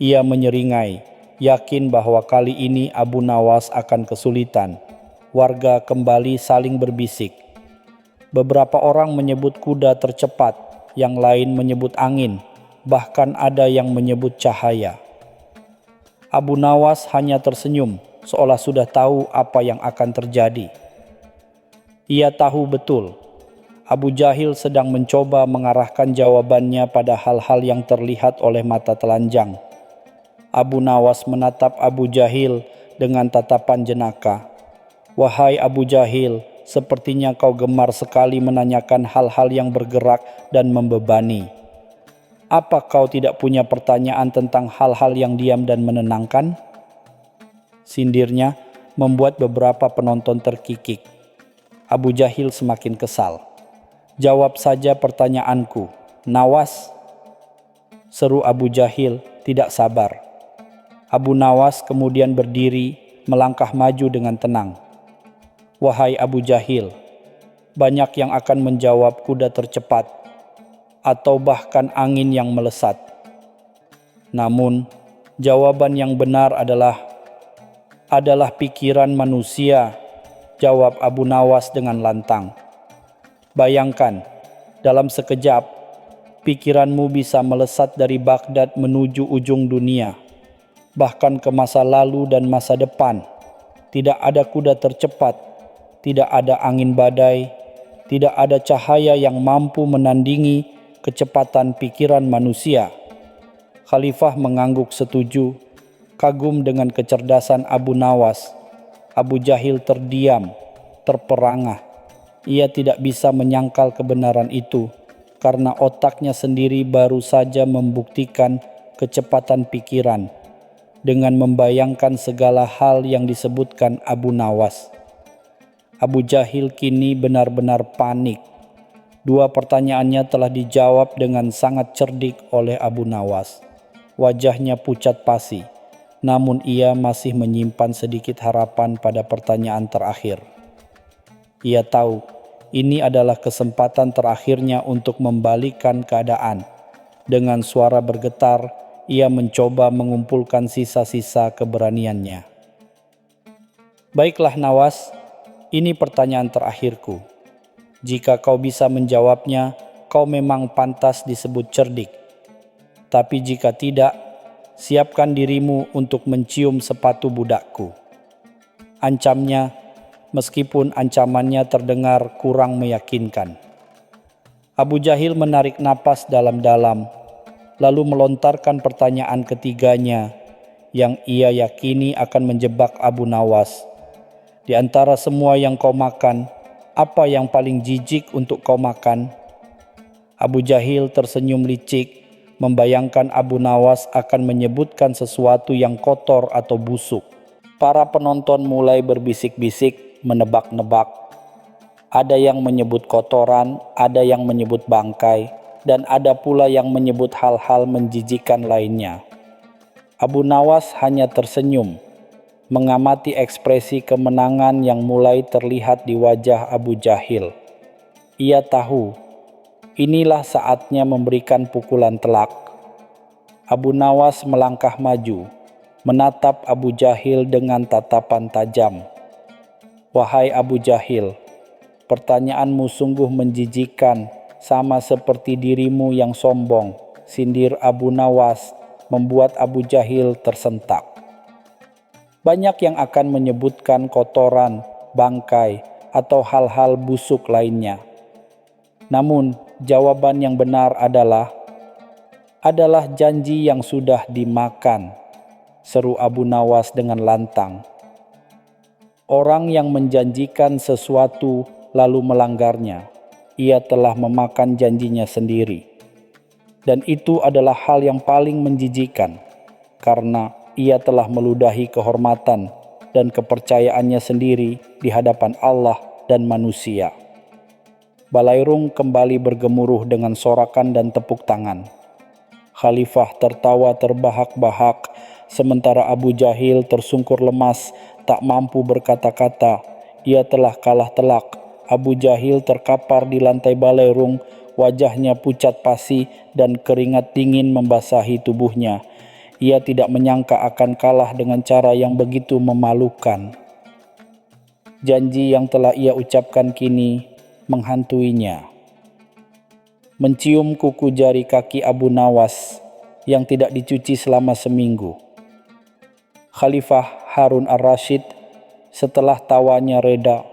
Ia menyeringai, yakin bahwa kali ini Abu Nawas akan kesulitan. Warga kembali saling berbisik. Beberapa orang menyebut kuda tercepat, yang lain menyebut angin, bahkan ada yang menyebut cahaya. Abu Nawas hanya tersenyum, seolah sudah tahu apa yang akan terjadi. Ia tahu betul, Abu Jahil sedang mencoba mengarahkan jawabannya pada hal-hal yang terlihat oleh mata telanjang. Abu Nawas menatap Abu Jahil dengan tatapan jenaka. "Wahai Abu Jahil, sepertinya kau gemar sekali menanyakan hal-hal yang bergerak dan membebani. Apa kau tidak punya pertanyaan tentang hal-hal yang diam dan menenangkan?" Sindirnya membuat beberapa penonton terkikik. Abu Jahil semakin kesal. "Jawab saja pertanyaanku, Nawas," seru Abu Jahil tidak sabar. Abu Nawas kemudian berdiri, melangkah maju dengan tenang. "Wahai Abu Jahil, banyak yang akan menjawab kuda tercepat atau bahkan angin yang melesat. Namun, jawaban yang benar adalah pikiran manusia," jawab Abu Nawas dengan lantang. "Bayangkan, dalam sekejap, pikiranmu bisa melesat dari Baghdad menuju ujung dunia, bahkan ke masa lalu dan masa depan. Tidak ada kuda tercepat, tidak ada angin badai, tidak ada cahaya yang mampu menandingi kecepatan pikiran manusia." Khalifah mengangguk setuju, kagum dengan kecerdasan Abu Nawas. Abu Jahil terdiam, terperangah. Ia tidak bisa menyangkal kebenaran itu, karena otaknya sendiri baru saja membuktikan kecepatan pikiran dengan membayangkan segala hal yang disebutkan Abu Nawas. Abu Jahil kini benar-benar panik. Dua pertanyaannya telah dijawab dengan sangat cerdik oleh Abu Nawas. Wajahnya pucat pasi, namun ia masih menyimpan sedikit harapan pada pertanyaan terakhir. Ia tahu ini adalah kesempatan terakhirnya untuk membalikkan keadaan. Dengan suara bergetar, ia mencoba mengumpulkan sisa-sisa keberaniannya. "Baiklah Nawas, ini pertanyaan terakhirku. Jika kau bisa menjawabnya, kau memang pantas disebut cerdik. Tapi jika tidak, siapkan dirimu untuk mencium sepatu budakku," ancamnya, meskipun ancamannya terdengar kurang meyakinkan. Abu Jahil menarik napas dalam-dalam, lalu melontarkan pertanyaan ketiganya yang ia yakini akan menjebak Abu Nawas. "Di antara semua yang kau makan, apa yang paling jijik untuk kau makan?" Abu Jahil tersenyum licik, membayangkan Abu Nawas akan menyebutkan sesuatu yang kotor atau busuk. Para penonton mulai berbisik-bisik, menebak-nebak. Ada yang menyebut kotoran, ada yang menyebut bangkai, dan ada pula yang menyebut hal-hal menjijikkan lainnya. Abu Nawas hanya tersenyum, mengamati ekspresi kemenangan yang mulai terlihat di wajah Abu Jahil. Ia tahu, inilah saatnya memberikan pukulan telak. Abu Nawas melangkah maju, menatap Abu Jahil dengan tatapan tajam. "Wahai Abu Jahil, pertanyaanmu sungguh menjijikkan, sama seperti dirimu yang sombong," sindir Abu Nawas, membuat Abu Jahil tersentak. Banyak yang akan menyebutkan kotoran, bangkai, atau hal-hal busuk lainnya. Namun, jawaban yang benar adalah janji yang sudah dimakan, seru Abu Nawas dengan lantang. Orang yang menjanjikan sesuatu lalu melanggarnya, ia telah memakan janjinya sendiri. Dan itu adalah hal yang paling menjijikan, karena ia telah meludahi kehormatan dan kepercayaannya sendiri di hadapan Allah dan manusia. Balairung kembali bergemuruh dengan sorakan dan tepuk tangan. Khalifah tertawa terbahak-bahak, sementara Abu Jahil tersungkur lemas, tak mampu berkata-kata. Ia telah kalah telak. Abu Jahil terkapar di lantai balairung, wajahnya pucat pasi dan keringat dingin membasahi tubuhnya. Ia tidak menyangka akan kalah dengan cara yang begitu memalukan. Janji yang telah ia ucapkan kini menghantuinya. Mencium kuku jari kaki Abu Nawas yang tidak dicuci selama seminggu. Khalifah Harun ar-Rasyid setelah tawanya reda,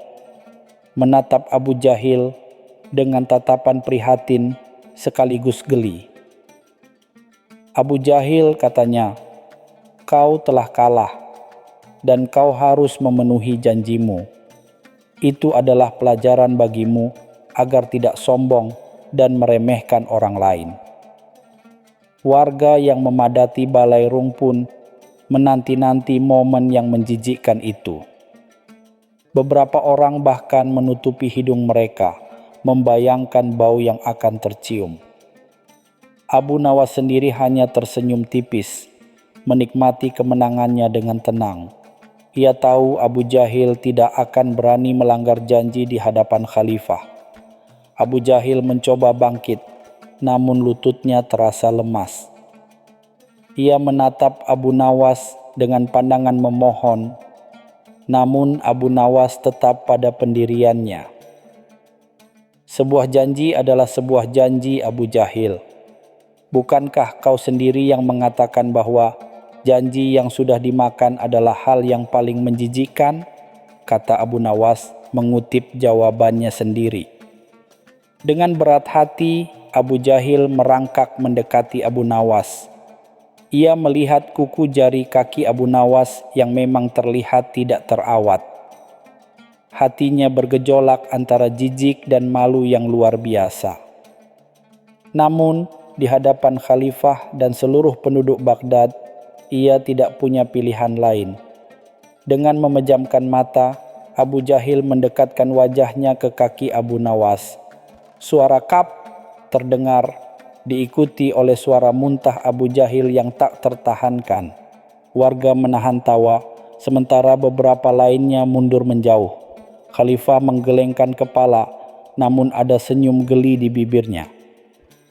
menatap Abu Jahil dengan tatapan prihatin sekaligus geli. Abu Jahil, katanya, kau telah kalah dan kau harus memenuhi janjimu. Itu adalah pelajaran bagimu agar tidak sombong dan meremehkan orang lain. Warga yang memadati balairung pun menanti-nanti momen yang menjijikkan itu. Beberapa orang bahkan menutupi hidung mereka, membayangkan bau yang akan tercium. Abu Nawas sendiri hanya tersenyum tipis, menikmati kemenangannya dengan tenang. Ia tahu Abu Jahil tidak akan berani melanggar janji di hadapan khalifah. Abu Jahil mencoba bangkit, namun lututnya terasa lemas. Ia menatap Abu Nawas dengan pandangan memohon, namun Abu Nawas tetap pada pendiriannya. Sebuah janji adalah sebuah janji, Abu Jahil. Bukankah kau sendiri yang mengatakan bahwa janji yang sudah dimakan adalah hal yang paling menjijikkan? Kata Abu Nawas mengutip jawabannya sendiri. Dengan berat hati, Abu Jahil merangkak mendekati Abu Nawas. Ia melihat kuku jari kaki Abu Nawas yang memang terlihat tidak terawat. Hatinya bergejolak antara jijik dan malu yang luar biasa. Namun, di hadapan khalifah dan seluruh penduduk Baghdad, ia tidak punya pilihan lain. Dengan memejamkan mata, Abu Jahil mendekatkan wajahnya ke kaki Abu Nawas. Suara kap terdengar, diikuti oleh suara muntah Abu Jahil yang tak tertahankan. Warga menahan tawa, sementara beberapa lainnya mundur menjauh. Khalifah menggelengkan kepala, namun ada senyum geli di bibirnya.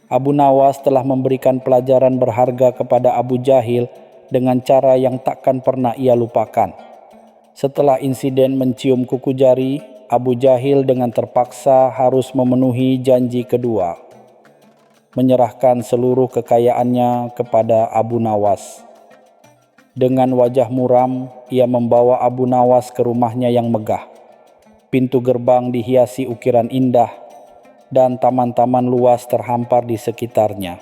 Abu Nawas telah memberikan pelajaran berharga kepada Abu Jahil dengan cara yang takkan pernah ia lupakan. Setelah insiden mencium kuku jari, Abu Jahil dengan terpaksa harus memenuhi janji kedua, menyerahkan seluruh kekayaannya kepada Abu Nawas. Dengan wajah muram, ia membawa Abu Nawas ke rumahnya yang megah. Pintu gerbang dihiasi ukiran indah, dan taman-taman luas terhampar di sekitarnya.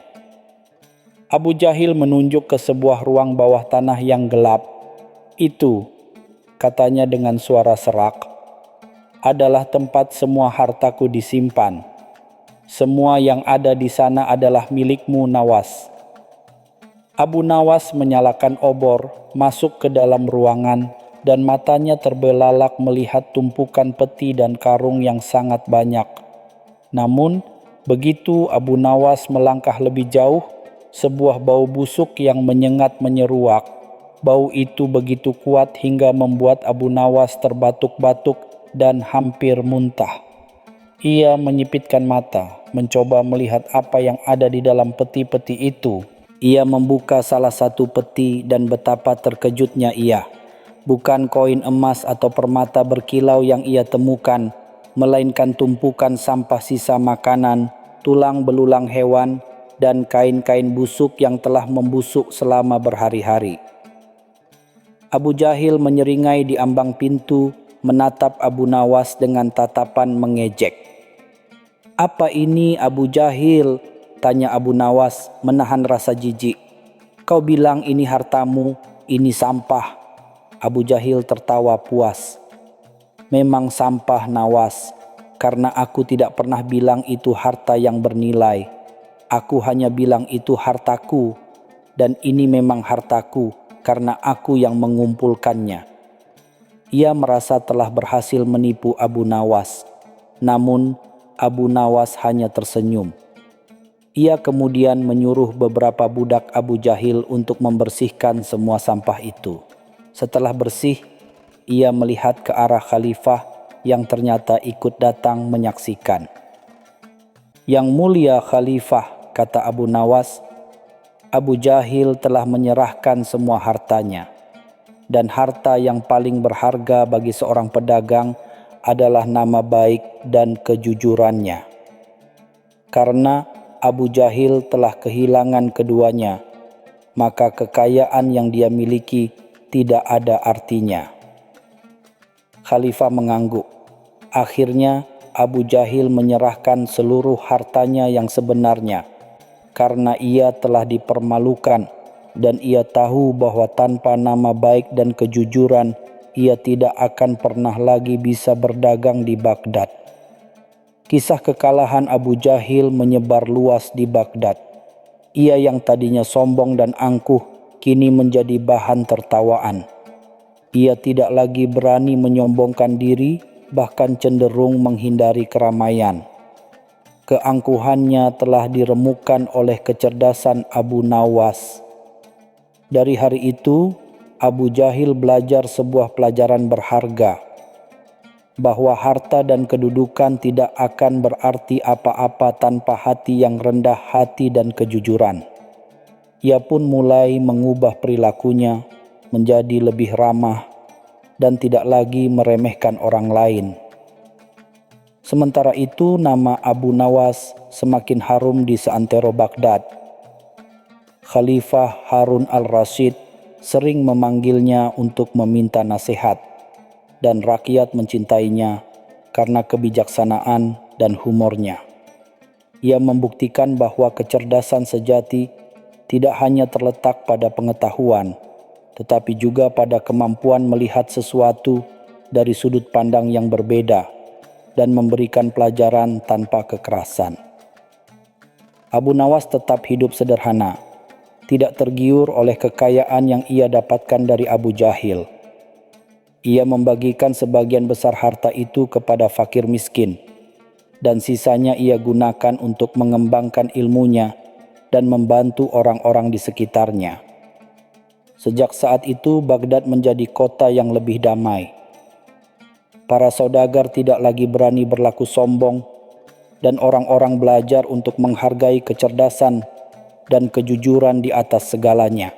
Abu Jahil menunjuk ke sebuah ruang bawah tanah yang gelap. Itu, katanya dengan suara serak, adalah tempat semua hartaku disimpan. Semua yang ada di sana adalah milikmu, Nawas. Abu Nawas menyalakan obor, masuk ke dalam ruangan, dan matanya terbelalak melihat tumpukan peti dan karung yang sangat banyak. Namun, begitu Abu Nawas melangkah lebih jauh, sebuah bau busuk yang menyengat menyeruak. Bau itu begitu kuat hingga membuat Abu Nawas terbatuk-batuk dan hampir muntah. Ia menyipitkan mata, mencoba melihat apa yang ada di dalam peti-peti itu. Ia membuka salah satu peti dan betapa terkejutnya ia. Bukan koin emas atau permata berkilau yang ia temukan, melainkan tumpukan sampah sisa makanan, tulang belulang hewan, dan kain-kain busuk yang telah membusuk selama berhari-hari. Abu Jahil menyeringai di ambang pintu, menatap Abu Nawas dengan tatapan mengejek. "Apa ini, Abu Jahil?" tanya Abu Nawas menahan rasa jijik. "Kau bilang ini hartamu, ini sampah." Abu Jahil tertawa puas. "Memang sampah, Nawas, karena aku tidak pernah bilang itu harta yang bernilai. Aku hanya bilang itu hartaku, dan ini memang hartaku karena aku yang mengumpulkannya." Ia merasa telah berhasil menipu Abu Nawas. Namun, Abu Nawas hanya tersenyum. Ia kemudian menyuruh beberapa budak Abu Jahil untuk membersihkan semua sampah itu. Setelah bersih, ia melihat ke arah khalifah yang ternyata ikut datang menyaksikan. "Yang mulia khalifah," kata Abu Nawas, "Abu Jahil telah menyerahkan semua hartanya. Dan harta yang paling berharga bagi seorang pedagang adalah nama baik dan kejujurannya. Karena Abu Jahil telah kehilangan keduanya, maka kekayaan yang dia miliki tidak ada artinya." Khalifah mengangguk. Akhirnya Abu Jahil menyerahkan seluruh hartanya yang sebenarnya, karena ia telah dipermalukan dan ia tahu bahwa tanpa nama baik dan kejujuran ia tidak akan pernah lagi bisa berdagang di Baghdad. Kisah kekalahan Abu Jahil menyebar luas di Baghdad. Ia yang tadinya sombong dan angkuh kini menjadi bahan tertawaan. Ia tidak lagi berani menyombongkan diri, bahkan cenderung menghindari keramaian. Keangkuhannya telah diremukkan oleh kecerdasan Abu Nawas. Dari hari itu, Abu Jahil belajar sebuah pelajaran berharga, bahwa harta dan kedudukan tidak akan berarti apa-apa tanpa hati yang rendah hati dan kejujuran. Ia pun mulai mengubah perilakunya menjadi lebih ramah dan tidak lagi meremehkan orang lain. Sementara itu, nama Abu Nawas semakin harum di seantero Baghdad. Khalifah Harun al-Rasyid sering memanggilnya untuk meminta nasihat, dan rakyat mencintainya karena kebijaksanaan dan humornya. Ia membuktikan bahwa kecerdasan sejati tidak hanya terletak pada pengetahuan, tetapi juga pada kemampuan melihat sesuatu dari sudut pandang yang berbeda dan memberikan pelajaran tanpa kekerasan. Abu Nawas tetap hidup sederhana, tidak tergiur oleh kekayaan yang ia dapatkan dari Abu Jahil. Ia membagikan sebagian besar harta itu kepada fakir miskin, dan sisanya ia gunakan untuk mengembangkan ilmunya dan membantu orang-orang di sekitarnya. Sejak saat itu, Baghdad menjadi kota yang lebih damai. Para saudagar tidak lagi berani berlaku sombong, dan orang-orang belajar untuk menghargai kecerdasan dan kejujuran di atas segalanya.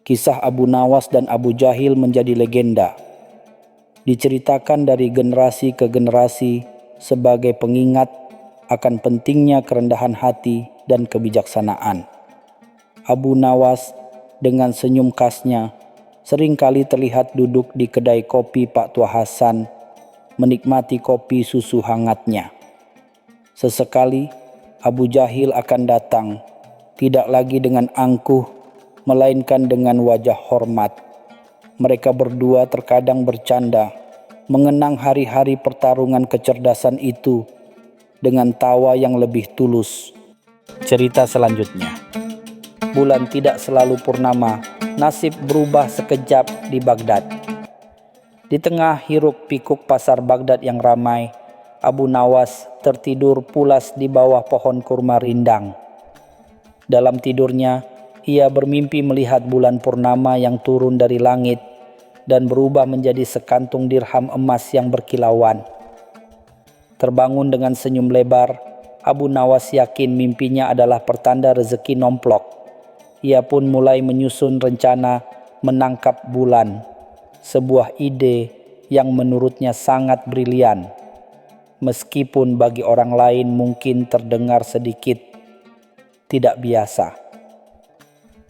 Kisah Abu Nawas dan Abu Jahil menjadi legenda, diceritakan dari generasi ke generasi sebagai pengingat akan pentingnya kerendahan hati dan kebijaksanaan. Abu Nawas dengan senyum khasnya seringkali terlihat duduk di kedai kopi Pak Tua Hasan, menikmati kopi susu hangatnya. Sesekali Abu Jahil akan datang, tidak lagi dengan angkuh, melainkan dengan wajah hormat. Mereka berdua terkadang bercanda, mengenang hari-hari pertarungan kecerdasan itu dengan tawa yang lebih tulus. Cerita selanjutnya. Bulan tidak selalu purnama, nasib berubah sekejap di Baghdad. Di tengah hiruk pikuk pasar Baghdad yang ramai, Abu Nawas tertidur pulas di bawah pohon kurma rindang. Dalam tidurnya, ia bermimpi melihat bulan purnama yang turun dari langit dan berubah menjadi sekantung dirham emas yang berkilauan. Terbangun dengan senyum lebar, Abu Nawas yakin mimpinya adalah pertanda rezeki nomplok. Ia pun mulai menyusun rencana menangkap bulan, sebuah ide yang menurutnya sangat brilian, meskipun bagi orang lain mungkin terdengar sedikit tidak biasa.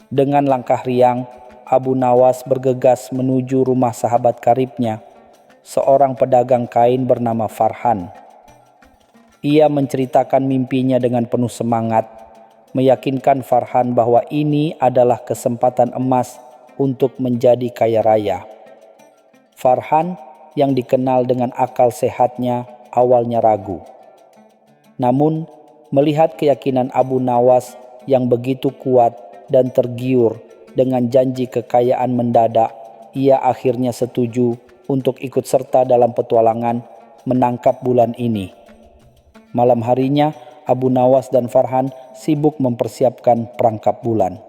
Dengan langkah riang, Abu Nawas bergegas menuju rumah sahabat karibnya, seorang pedagang kain bernama Farhan. Ia menceritakan mimpinya dengan penuh semangat, meyakinkan Farhan bahwa ini adalah kesempatan emas untuk menjadi kaya raya. Farhan yang dikenal dengan akal sehatnya awalnya ragu. Namun, melihat keyakinan Abu Nawas yang begitu kuat dan tergiur dengan janji kekayaan mendadak, ia akhirnya setuju untuk ikut serta dalam petualangan menangkap bulan ini. Malam harinya, Abu Nawas dan Farhan sibuk mempersiapkan perangkap bulan.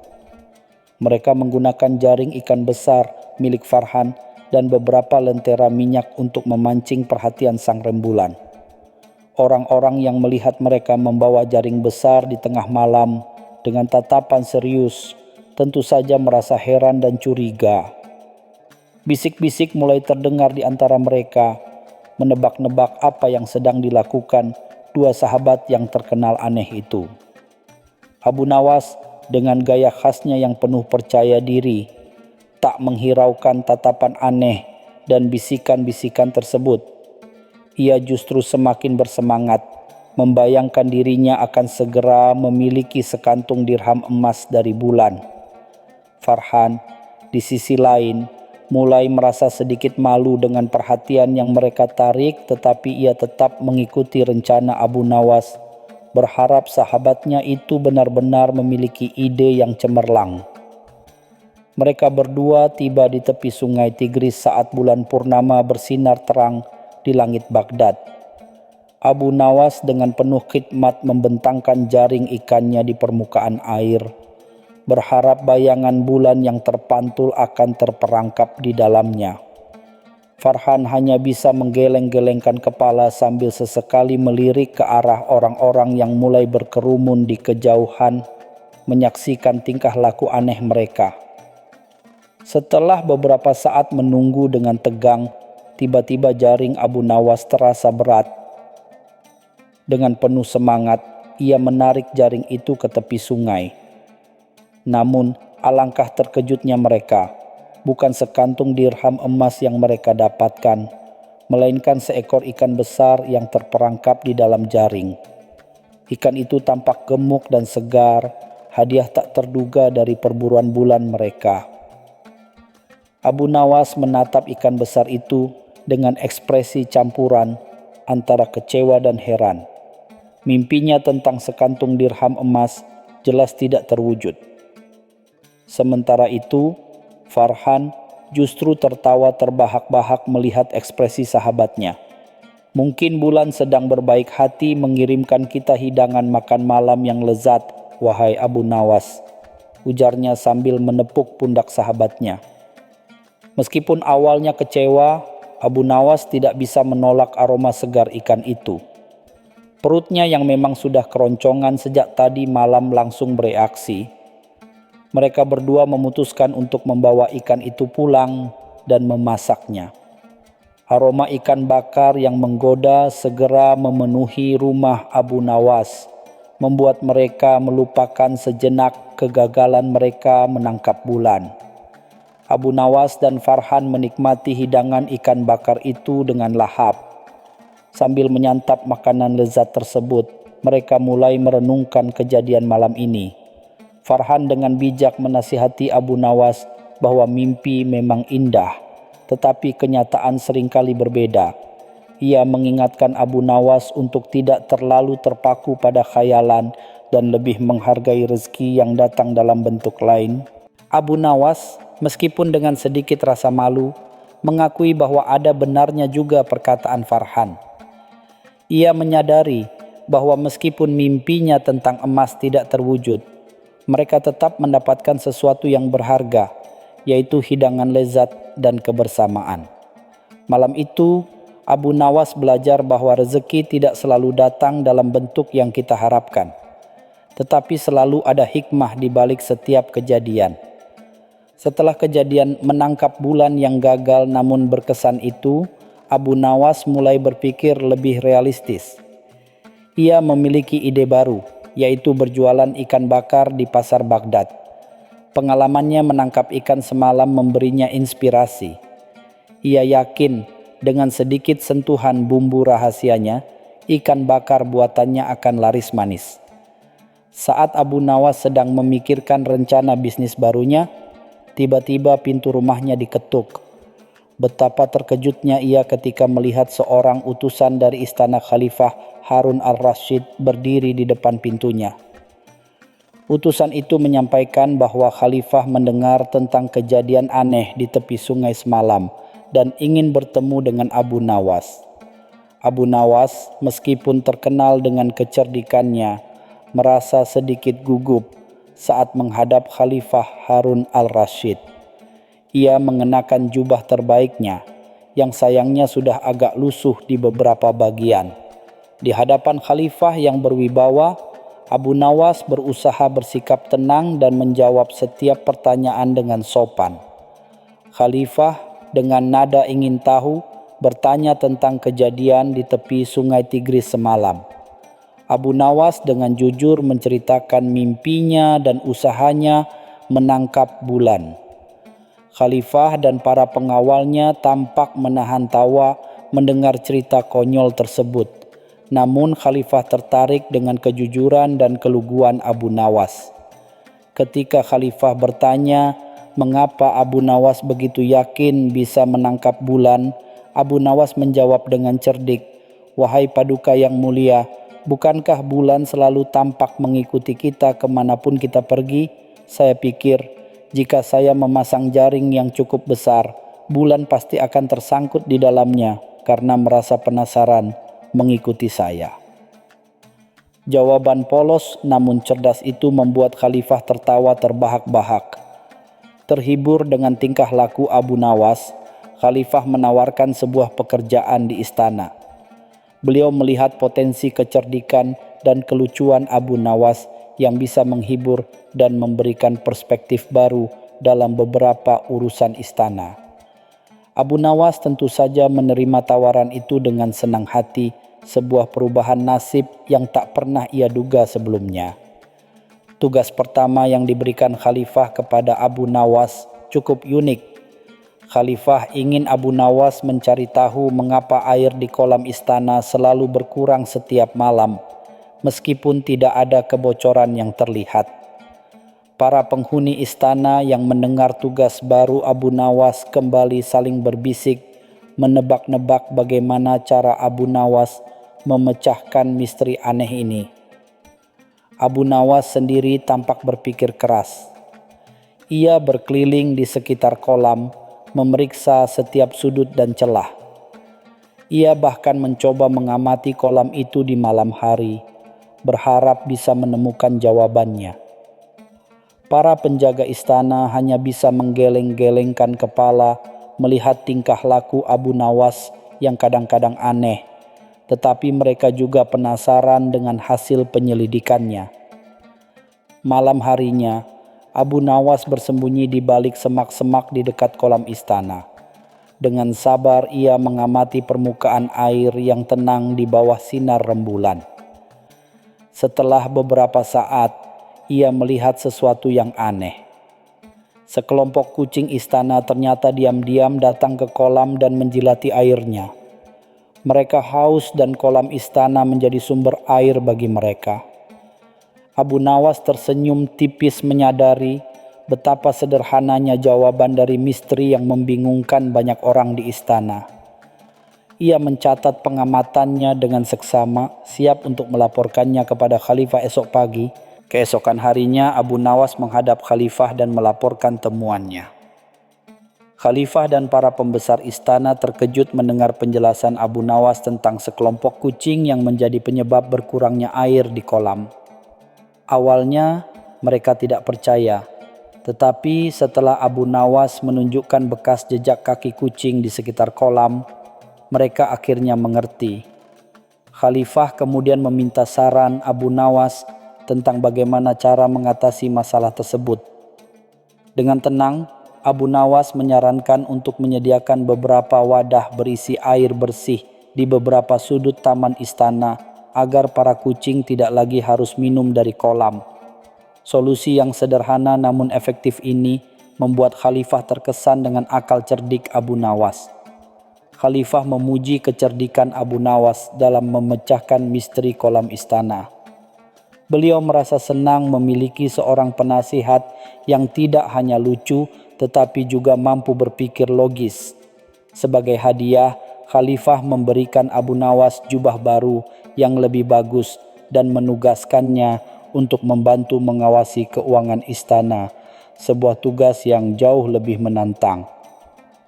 Mereka menggunakan jaring ikan besar milik Farhan dan beberapa lentera minyak untuk memancing perhatian sang rembulan. Orang-orang yang melihat mereka membawa jaring besar di tengah malam dengan tatapan serius tentu saja merasa heran dan curiga. Bisik-bisik mulai terdengar di antara mereka, menebak-nebak apa yang sedang dilakukan dua sahabat yang terkenal aneh itu. Abu Nawas dengan gaya khasnya yang penuh percaya diri, tak menghiraukan tatapan aneh dan bisikan-bisikan tersebut. Ia justru semakin bersemangat, membayangkan dirinya akan segera memiliki sekantung dirham emas dari bulan. Farhan, di sisi lain, mulai merasa sedikit malu dengan perhatian yang mereka tarik, tetapi ia tetap mengikuti rencana Abu Nawas, berharap sahabatnya itu benar-benar memiliki ide yang cemerlang. Mereka berdua tiba di tepi sungai Tigris saat bulan purnama bersinar terang di langit Baghdad. Abu Nawas dengan penuh khidmat membentangkan jaring ikannya di permukaan air, berharap bayangan bulan yang terpantul akan terperangkap di dalamnya. Farhan hanya bisa menggeleng-gelengkan kepala sambil sesekali melirik ke arah orang-orang yang mulai berkerumun di kejauhan, menyaksikan tingkah laku aneh mereka. Setelah beberapa saat menunggu dengan tegang, tiba-tiba jaring Abu Nawas terasa berat. Dengan penuh semangat, ia menarik jaring itu ke tepi sungai. Namun, alangkah terkejutnya mereka. Bukan sekantung dirham emas yang mereka dapatkan, melainkan seekor ikan besar yang terperangkap di dalam jaring. Ikan itu tampak gemuk dan segar, hadiah tak terduga dari perburuan bulan mereka. Abu Nawas menatap ikan besar itu dengan ekspresi campuran antara kecewa dan heran. Mimpinya tentang sekantung dirham emas jelas tidak terwujud. Sementara itu, Farhan justru tertawa terbahak-bahak melihat ekspresi sahabatnya. Mungkin bulan sedang berbaik hati mengirimkan kita hidangan makan malam yang lezat, wahai Abu Nawas, ujarnya sambil menepuk pundak sahabatnya. Meskipun awalnya kecewa, Abu Nawas tidak bisa menolak aroma segar ikan itu. Perutnya yang memang sudah keroncongan sejak tadi malam langsung bereaksi. Mereka berdua memutuskan untuk membawa ikan itu pulang dan memasaknya. Aroma ikan bakar yang menggoda segera memenuhi rumah Abu Nawas, membuat mereka melupakan sejenak kegagalan mereka menangkap bulan. Abu Nawas dan Farhan menikmati hidangan ikan bakar itu dengan lahap. Sambil menyantap makanan lezat tersebut, mereka mulai merenungkan kejadian malam ini. Farhan dengan bijak menasihati Abu Nawas bahwa mimpi memang indah, tetapi kenyataan seringkali berbeda. Ia mengingatkan Abu Nawas untuk tidak terlalu terpaku pada khayalan dan lebih menghargai rezeki yang datang dalam bentuk lain. Abu Nawas, meskipun dengan sedikit rasa malu, mengakui bahwa ada benarnya juga perkataan Farhan. Ia menyadari bahwa meskipun mimpinya tentang emas tidak terwujud, mereka tetap mendapatkan sesuatu yang berharga, yaitu hidangan lezat dan kebersamaan. Malam itu, Abu Nawas belajar bahwa rezeki tidak selalu datang dalam bentuk yang kita harapkan, tetapi selalu ada hikmah di balik setiap kejadian. Setelah kejadian menangkap bulan yang gagal namun berkesan itu, Abu Nawas mulai berpikir lebih realistis. Ia memiliki ide baru, yaitu berjualan ikan bakar di pasar Baghdad. Pengalamannya menangkap ikan semalam memberinya inspirasi. Ia yakin dengan sedikit sentuhan bumbu rahasianya, ikan bakar buatannya akan laris manis. Saat Abu Nawas sedang memikirkan rencana bisnis barunya, tiba-tiba pintu rumahnya diketuk. Betapa terkejutnya ia ketika melihat seorang utusan dari istana Khalifah Harun al-Rashid berdiri di depan pintunya. Utusan itu menyampaikan bahwa Khalifah mendengar tentang kejadian aneh di tepi sungai semalam dan ingin bertemu dengan Abu Nawas. Abu Nawas, meskipun terkenal dengan kecerdikannya, merasa sedikit gugup saat menghadap Khalifah Harun al-Rasyid. Ia mengenakan jubah terbaiknya, yang sayangnya sudah agak lusuh di beberapa bagian. Di hadapan Khalifah yang berwibawa, Abu Nawas berusaha bersikap tenang dan menjawab setiap pertanyaan dengan sopan. Khalifah dengan nada ingin tahu bertanya tentang kejadian di tepi sungai Tigris semalam. Abu Nawas dengan jujur menceritakan mimpinya dan usahanya menangkap bulan. Khalifah dan para pengawalnya tampak menahan tawa mendengar cerita konyol tersebut. Namun Khalifah tertarik dengan kejujuran dan keluguan Abu Nawas. Ketika Khalifah bertanya mengapa Abu Nawas begitu yakin bisa menangkap bulan, Abu Nawas menjawab dengan cerdik, "Wahai paduka yang mulia, bukankah bulan selalu tampak mengikuti kita kemanapun kita pergi? Saya pikir jika saya memasang jaring yang cukup besar, bulan pasti akan tersangkut di dalamnya karena merasa penasaran mengikuti saya." Jawaban polos namun cerdas itu membuat Khalifah tertawa terbahak-bahak. Terhibur dengan tingkah laku Abu Nawas, Khalifah menawarkan sebuah pekerjaan di istana. Beliau melihat potensi kecerdikan dan kelucuan Abu Nawas yang bisa menghibur dan memberikan perspektif baru dalam beberapa urusan istana. Abu Nawas tentu saja menerima tawaran itu dengan senang hati, sebuah perubahan nasib yang tak pernah ia duga sebelumnya. Tugas pertama yang diberikan Khalifah kepada Abu Nawas cukup unik. Khalifah ingin Abu Nawas mencari tahu mengapa air di kolam istana selalu berkurang setiap malam, meskipun tidak ada kebocoran yang terlihat. Para penghuni istana yang mendengar tugas baru Abu Nawas kembali saling berbisik, menebak-nebak bagaimana cara Abu Nawas memecahkan misteri aneh ini. Abu Nawas sendiri tampak berpikir keras. Ia berkeliling di sekitar kolam, memeriksa setiap sudut dan celah. Ia bahkan mencoba mengamati kolam itu di malam hari, berharap bisa menemukan jawabannya. Para penjaga istana hanya bisa menggeleng-gelengkan kepala melihat tingkah laku Abu Nawas yang kadang-kadang aneh, tetapi mereka juga penasaran dengan hasil penyelidikannya. Malam harinya, Abu Nawas bersembunyi di balik semak-semak di dekat kolam istana. Dengan sabar ia mengamati permukaan air yang tenang di bawah sinar rembulan. Setelah beberapa saat, ia melihat sesuatu yang aneh. Sekelompok kucing istana ternyata diam-diam datang ke kolam dan menjilati airnya. Mereka haus dan kolam istana menjadi sumber air bagi mereka. Abu Nawas tersenyum tipis menyadari betapa sederhananya jawaban dari misteri yang membingungkan banyak orang di istana. Ia mencatat pengamatannya dengan seksama, siap untuk melaporkannya kepada Khalifah esok pagi. Keesokan harinya Abu Nawas menghadap Khalifah dan melaporkan temuannya. Khalifah dan para pembesar istana terkejut mendengar penjelasan Abu Nawas tentang sekelompok kucing yang menjadi penyebab berkurangnya air di kolam. Awalnya mereka tidak percaya, tetapi setelah Abu Nawas menunjukkan bekas jejak kaki kucing di sekitar kolam, mereka akhirnya mengerti. Khalifah kemudian meminta saran Abu Nawas tentang bagaimana cara mengatasi masalah tersebut. Dengan tenang, Abu Nawas menyarankan untuk menyediakan beberapa wadah berisi air bersih di beberapa sudut taman istana agar para kucing tidak lagi harus minum dari kolam. Solusi yang sederhana namun efektif ini membuat Khalifah terkesan dengan akal cerdik Abu Nawas. Khalifah memuji kecerdikan Abu Nawas dalam memecahkan misteri kolam istana. Beliau merasa senang memiliki seorang penasihat yang tidak hanya lucu tetapi juga mampu berpikir logis. Sebagai hadiah, Khalifah memberikan Abu Nawas jubah baru yang lebih bagus dan menugaskannya untuk membantu mengawasi keuangan istana, sebuah tugas yang jauh lebih menantang.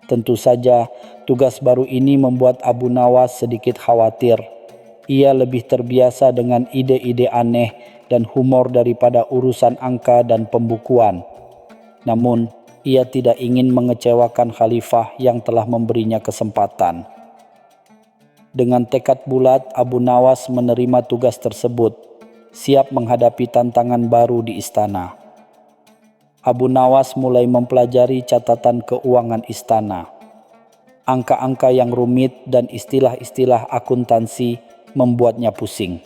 Tentu saja Tugas baru ini membuat Abu Nawas sedikit khawatir. Ia lebih terbiasa dengan ide-ide aneh dan humor daripada urusan angka dan pembukuan. Namun, ia tidak ingin mengecewakan khalifah yang telah memberinya kesempatan. Dengan tekad bulat, Abu Nawas menerima tugas tersebut, siap menghadapi tantangan baru di istana. Abu Nawas mulai mempelajari catatan keuangan istana. Angka-angka yang rumit dan istilah-istilah akuntansi membuatnya pusing.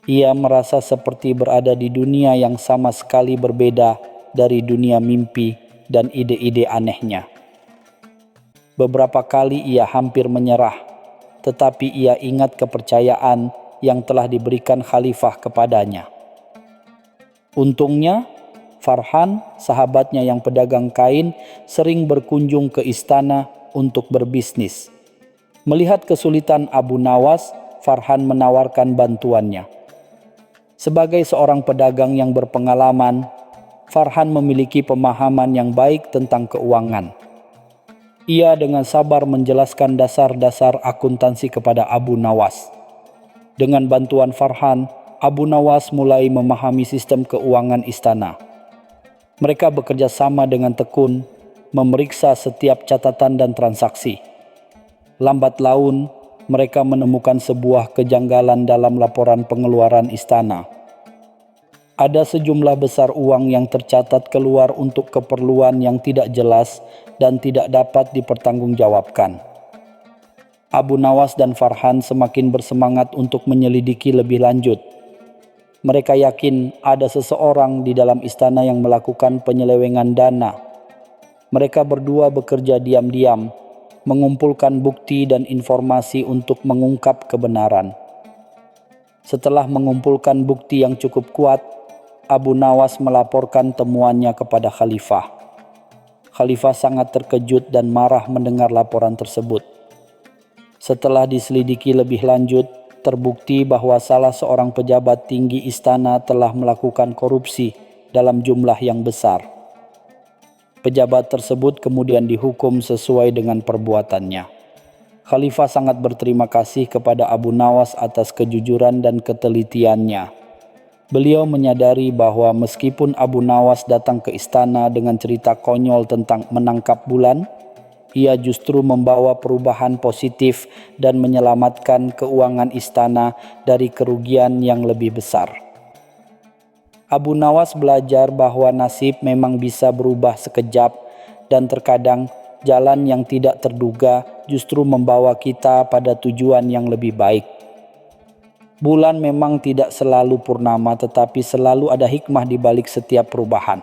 Ia merasa seperti berada di dunia yang sama sekali berbeda dari dunia mimpi dan ide-ide anehnya. Beberapa kali ia hampir menyerah, tetapi ia ingat kepercayaan yang telah diberikan khalifah kepadanya. Untungnya, Farhan, sahabatnya yang pedagang kain, sering berkunjung ke istana untuk berbisnis. Melihat kesulitan Abu Nawas, Farhan menawarkan bantuannya. Sebagai seorang pedagang yang berpengalaman, Farhan memiliki pemahaman yang baik tentang keuangan. Ia dengan sabar menjelaskan dasar-dasar akuntansi kepada Abu Nawas. Dengan bantuan Farhan, Abu Nawas mulai memahami sistem keuangan istana. Mereka bekerja sama dengan tekun, memeriksa setiap catatan dan transaksi. Lambat laun, mereka menemukan sebuah kejanggalan dalam laporan pengeluaran istana. Ada sejumlah besar uang yang tercatat keluar untuk keperluan yang tidak jelas dan tidak dapat dipertanggungjawabkan. Abu Nawas dan Farhan semakin bersemangat untuk menyelidiki lebih lanjut. Mereka yakin ada seseorang di dalam istana yang melakukan penyelewengan dana. Mereka berdua bekerja diam-diam, mengumpulkan bukti dan informasi untuk mengungkap kebenaran. Setelah mengumpulkan bukti yang cukup kuat, Abu Nawas melaporkan temuannya kepada khalifah. Khalifah sangat terkejut dan marah mendengar laporan tersebut. Setelah diselidiki lebih lanjut, terbukti bahwa salah seorang pejabat tinggi istana telah melakukan korupsi dalam jumlah yang besar. Pejabat tersebut kemudian dihukum sesuai dengan perbuatannya. Khalifah sangat berterima kasih kepada Abu Nawas atas kejujuran dan ketelitiannya. Beliau menyadari bahwa meskipun Abu Nawas datang ke istana dengan cerita konyol tentang menangkap bulan, ia justru membawa perubahan positif dan menyelamatkan keuangan istana dari kerugian yang lebih besar. Abu Nawas belajar bahwa nasib memang bisa berubah sekejap dan terkadang jalan yang tidak terduga justru membawa kita pada tujuan yang lebih baik. Bulan memang tidak selalu purnama, tetapi selalu ada hikmah di balik setiap perubahan.